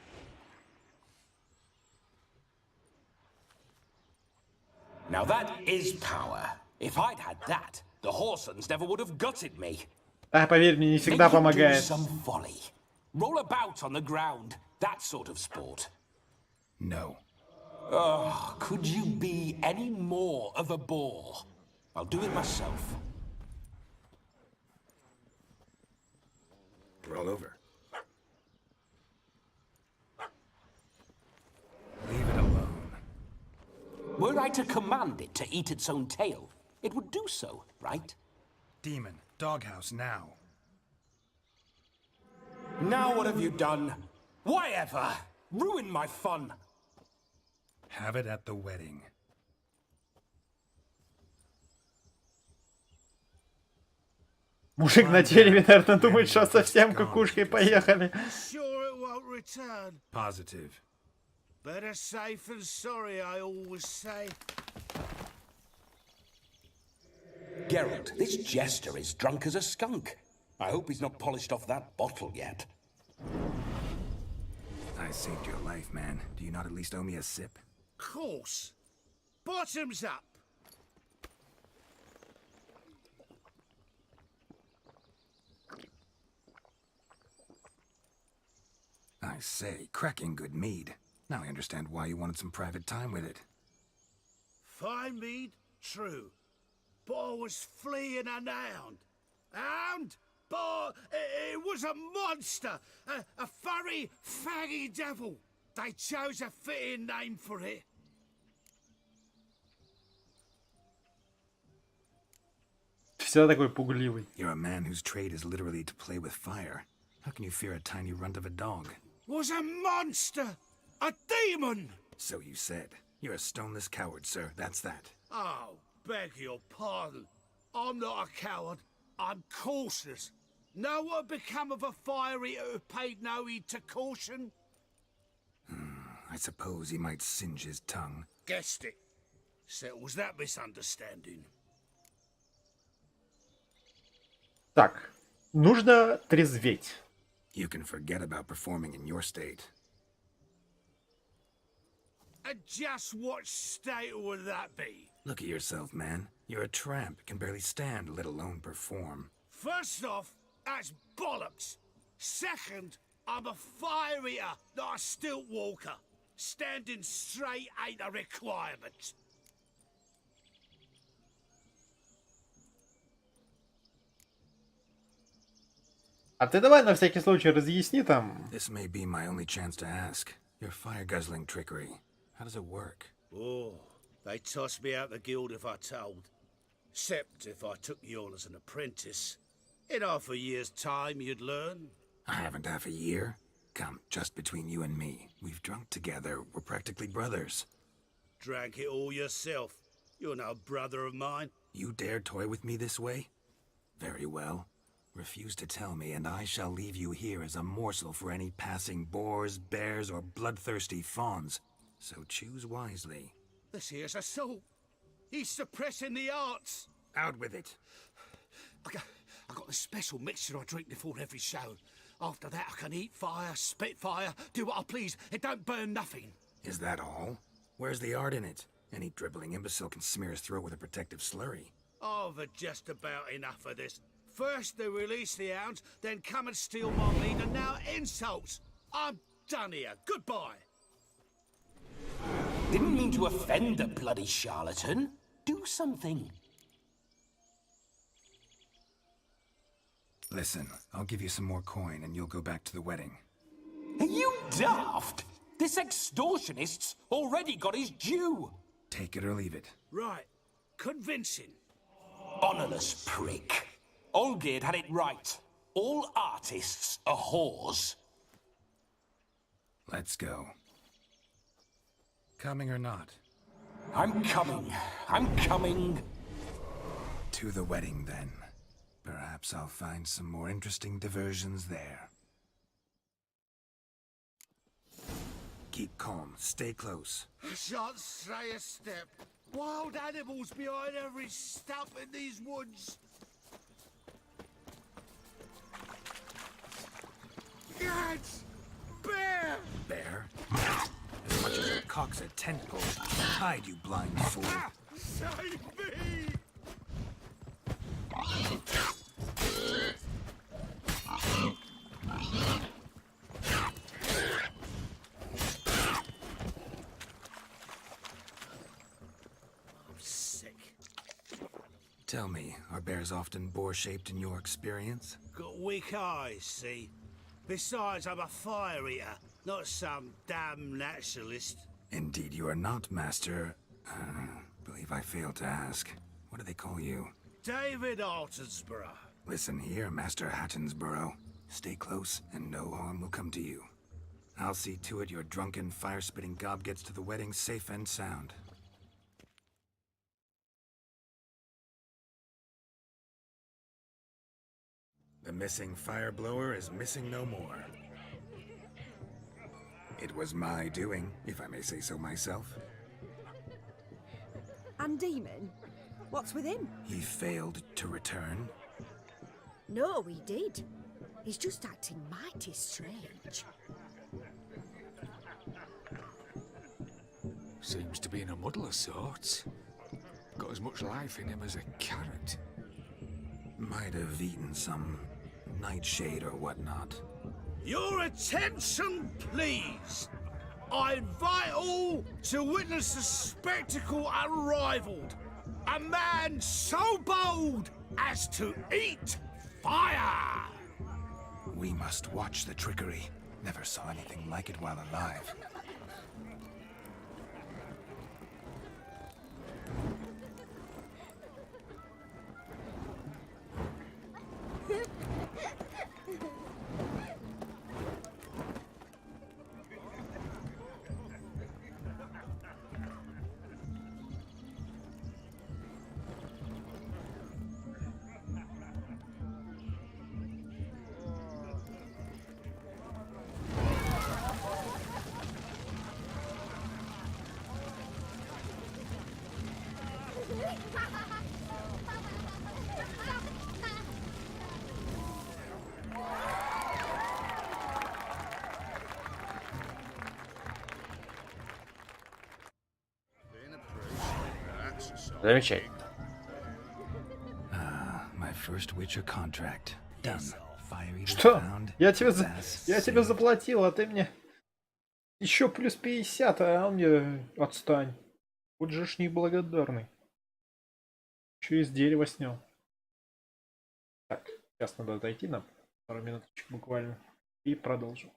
Now that is power. If I'd had that, the Horsons never would have gutted me. А, поверь мне, не всегда помогает. Some folly. Roll about on the ground. That sort of sport. No. Oh, could you be any more of a bore? I'll do it myself. Roll over. Leave it alone. Were I to command it to eat its own tail, it would do so, right? Demon, doghouse now. Now what have you done? Why ever? Ruin my fun. Have it at the wedding. Мужик на дереве, наверное, думает, что совсем кукушкой поехали. Sure it won't return. Positive. Better safe than sorry, I always say. Geralt, this jester is drunk as a skunk. I hope he's not polished off that bottle yet. I saved your life, man. Do you not at least owe me a sip? Course. Bottoms up. I say, cracking good mead. Now I understand why you wanted some private time with it. Fine mead, true. But I was fleeing an hound. Hound? But it was a monster. A furry, faggy devil. They chose a fitting name for it. Всегда такой пугливый. You're a man whose trade is literally to play with fire. How can you fear a tiny runt of a dog? Was a monster. A demon. So you said. You're a stoneless coward, sir. That's that. Oh, beg your pardon. I'm not a coward. I'm cautious. Know what become of a fire eater who paid no heed to caution? I suppose he might singe his tongue. Guessed it. Settles that misunderstanding. Так, нужно трезветь. You can forget about performing in your state. And just what state would that be? Look at yourself, man. You're a tramp, can barely stand, let alone perform. First off, that's bollocks. Second, I'm a fire eater, not a stilt walker. Standing straight ain't a requirement. А ты давай на всякий случай разъясни там. This may be my only chance to ask. Your fire-guzzling trickery. How does it work? Oh, they'd toss me out the guild if I told. Except if I took you on as an apprentice. In half a year's time, you'd learn. I haven't half a year. Come, just between you and me. We've drunk together. We're practically brothers. Drank it all yourself. You're no brother of mine. You dare toy with me this way? Very well. Refuse to tell me, and I shall leave you here as a morsel for any passing boars, bears, or bloodthirsty fawns. So choose wisely. This here's assault. He's suppressing the arts. Out with it. I got the special mixture I drink before every show. After that, I can eat fire, spit fire, do what I please. It don't burn nothing. Is that all? Where's the art in it? Any dribbling imbecile can smear his throat with a protective slurry. I've had just about enough of this. First they release the hounds, then come and steal my meat, and now insults. I'm done here. Goodbye. Didn't mean to offend the bloody charlatan. Do something. Listen, I'll give you some more coin and you'll go back to the wedding. Are you daft? This extortionist's already got his due. Take it or leave it. Right. Convincing. Honourless prick. Olgierd had it right. All artists are whores. Let's go. Coming or not? I'm coming. I'm coming. To the wedding, then. Perhaps I'll find some more interesting diversions there. Keep calm. Stay close. I shan't stray a step. Wild animals behind every stump in these woods. Gats! Bear! Bear? As much as your cock's a tent pole. Hide, you blind fool. Save me! I'm sick. Tell me, are bears often boar-shaped in your experience? Got weak eyes, see? Besides, I'm a fire eater, not some damn naturalist. Indeed you are not, Master. Believe I failed to ask. What do they call you? David Altonsborough. Listen here, Master Hattonsborough. Stay close, and no harm will come to you. I'll see to it your drunken, fire-spitting gob gets to the wedding safe and sound. The missing fire blower is missing no more. It was my doing, if I may say so myself. And Demon? What's with him? He failed to return. No, he did. He's just acting mighty strange. Seems to be in a muddle of sorts. Got as much life in him as a carrot. Might have eaten some nightshade or whatnot. Your attention, please. I invite all to witness a spectacle unrivaled. A man so bold as to eat fire. We must watch the trickery. Never saw anything like it while alive. Замечательно. My first Witcher contract. Done. Fire Что? Я тебе заплатил, а ты мне еще плюс 50, а он мне отстань. Вот же ж неблагодарный. Еще из дерева снял. Так, сейчас надо отойти нам. Пару минуточек буквально. И продолжим.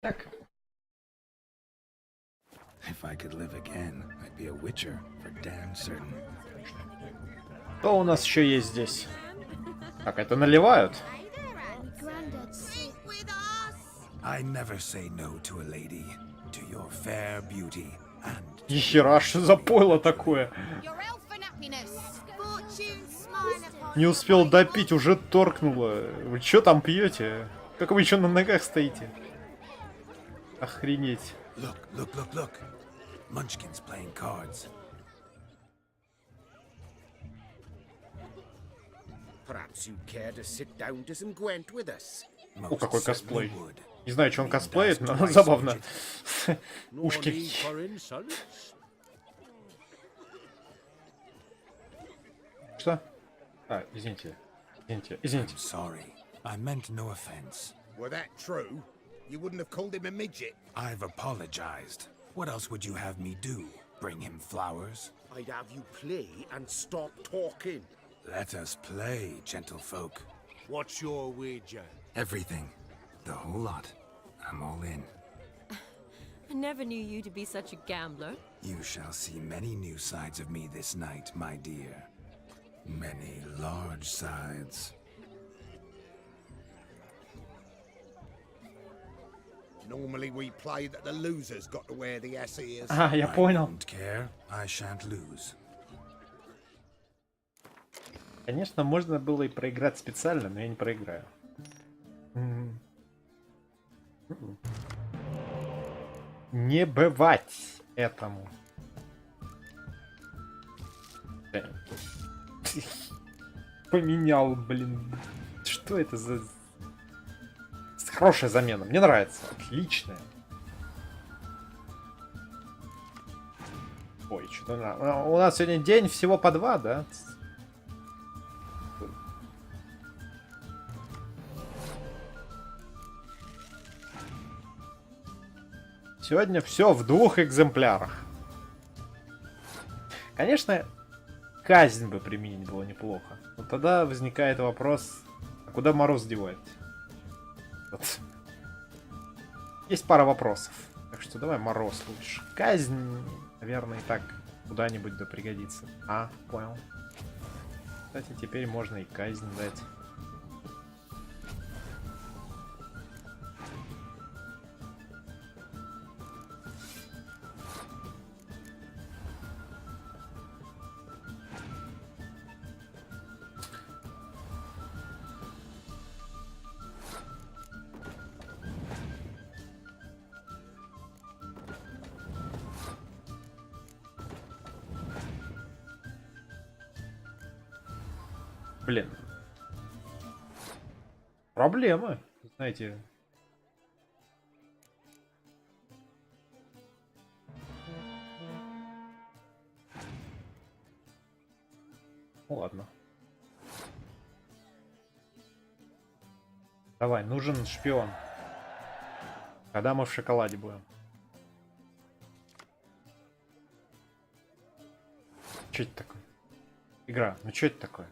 Так. If I could live again, I'd be a witcher for damn certain. Что у нас еще есть здесь? Так, это наливают. I never say no to a lady, to your fair beauty and... Нихера, что за пойло такое? Не успел допить, уже торкнуло. Вы что там пьете? Как вы еще на ногах стоите? Охренеть. Look. Munchkin's playing cards. Perhaps you care to sit down to some Gwent with us. О, какой косплей. Не знаю, что он косплеит, но забавно. Ушки. Что? А, извините. Извините. Sorry. I meant no offense. Were that true, you wouldn't have called him a midget. I've apologized. What else would you have me do? Bring him flowers? I'd have you play and stop talking. Let us play, gentlefolk. What's your wager? Everything. The whole lot. I'm all in. I never knew you to be such a gambler. You shall see many new sides of me this night, my dear. Many large sides. Normally we play that the losers got to wear the SEs. А, я понял. I don't care. I shan't lose. Конечно, можно было и проиграть специально, но я не проиграю. Не бывать этому. Поменял, блин. Что это за... Хорошая замена. Мне нравится. Отличная. Ой, что-то... У нас сегодня день всего по 2, да? Сегодня все в 2 экземплярах. Конечно, казнь бы применить было неплохо. Но тогда возникает вопрос, а куда Мороз девать? Вот. Есть пара вопросов. Так что давай Мороз лучше. Казнь, наверное, и так куда-нибудь да пригодится. А, понял. Кстати, теперь можно и казнь дать. Блин. Проблемы, знаете. Ну ладно. Давай, нужен шпион. Когда мы в шоколаде будем? Что это такое? Игра. Ну что это такое?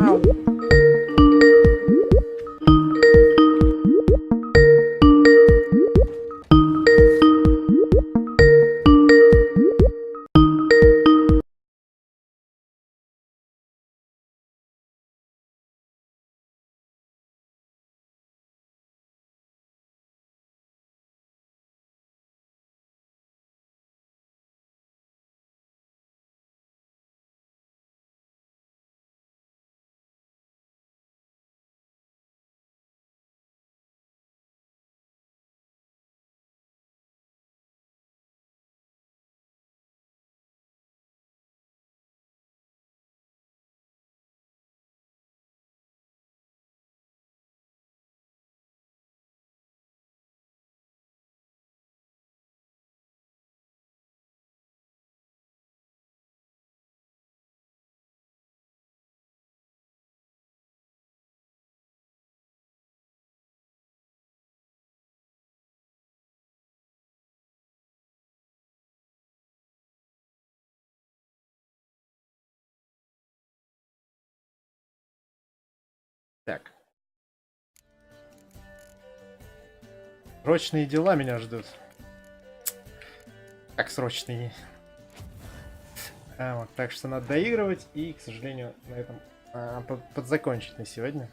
Ау. Так. Срочные дела меня ждут. Как срочные? Вот, так что надо доигрывать и, к сожалению, на этом подзакончить на сегодня.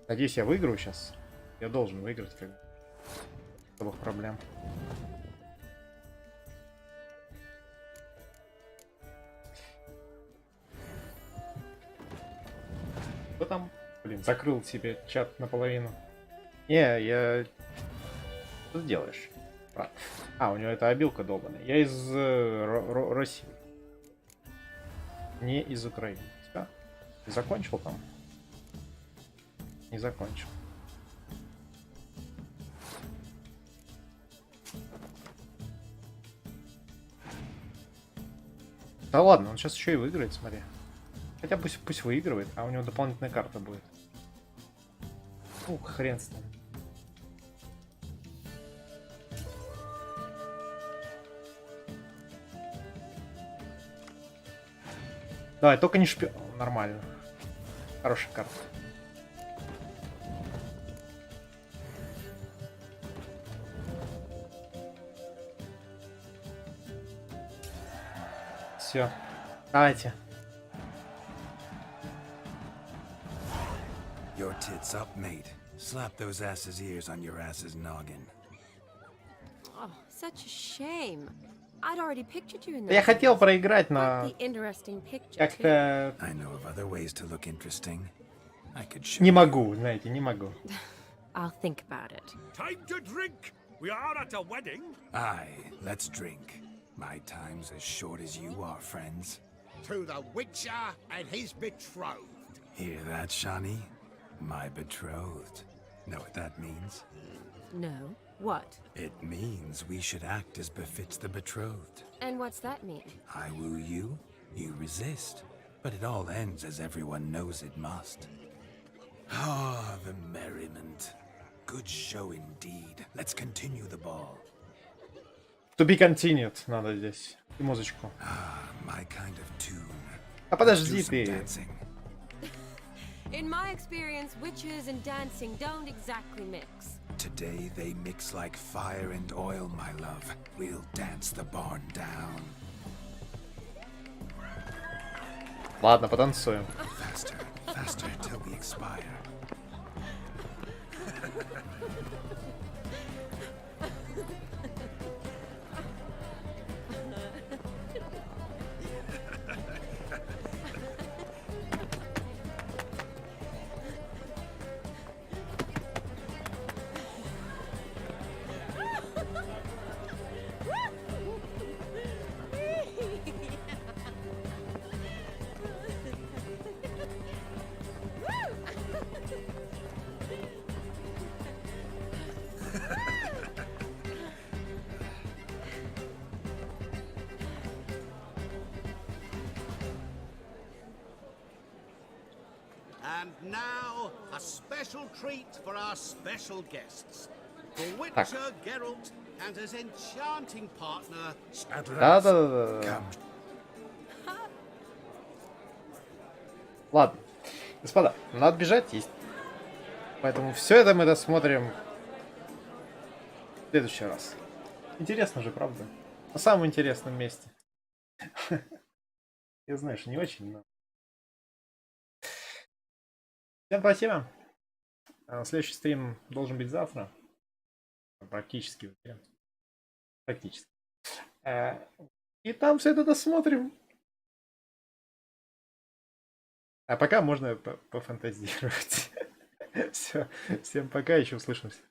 Надеюсь, я выиграю сейчас. Я должен выиграть, как бы. Особых проблем. Кто там? Блин, закрыл себе чат наполовину. Не, я... Что ты делаешь, брат? А, у него это обилка долбаная. Я из России. Не из Украины. Все? Ты закончил там? Не закончил. Да ладно, он сейчас еще и выиграет, смотри. Хотя пусть выигрывает, а у него дополнительная карта будет. Ух, хрен с ним. Давай, только не шпион. Нормально. Хорошая карта. Все. Давайте. Your tits up, mate. Slap those asses' ears on your ass's noggin. Oh, such a shame. I'd already pictured you in Я хотел проиграть, но как-то I know of other ways to look interesting. I could show не могу, знаете, не могу. I'll think about it. Time to drink. We are at a wedding. Aye, let's drink. My time's as short as you are, friends. To the Witcher and his betrothed. Hear that, Shani? My betrothed. Know what that means? No. What? It means we should act as befits the betrothed. And what's that mean? I woo you, you resist. But it all ends as everyone knows it must. Ah, the merriment. Good show indeed. Let's continue the ball. To be continued надо здесь. И музычку. Ah, my kind of tune. А подожди ты. In my experience, witches and dancing don't exactly mix. Today they mix like fire and oil, my love. We'll dance the barn down. Ладно, потанцуем. Faster, faster till we expire. now, a special treat for our special guests. The Witcher Geralt and his enchanting partner. Да. Ладно. Господа, надо бежать, есть. Поэтому все это мы досмотрим в следующий раз. Интересно же, правда? На самом интересном месте. Я знаю, что не очень, но... Всем спасибо. Следующий стрим должен быть завтра. Практически уверен. Практически. И там все это досмотрим. А пока можно пофантазировать. Все. Всем пока, еще услышимся.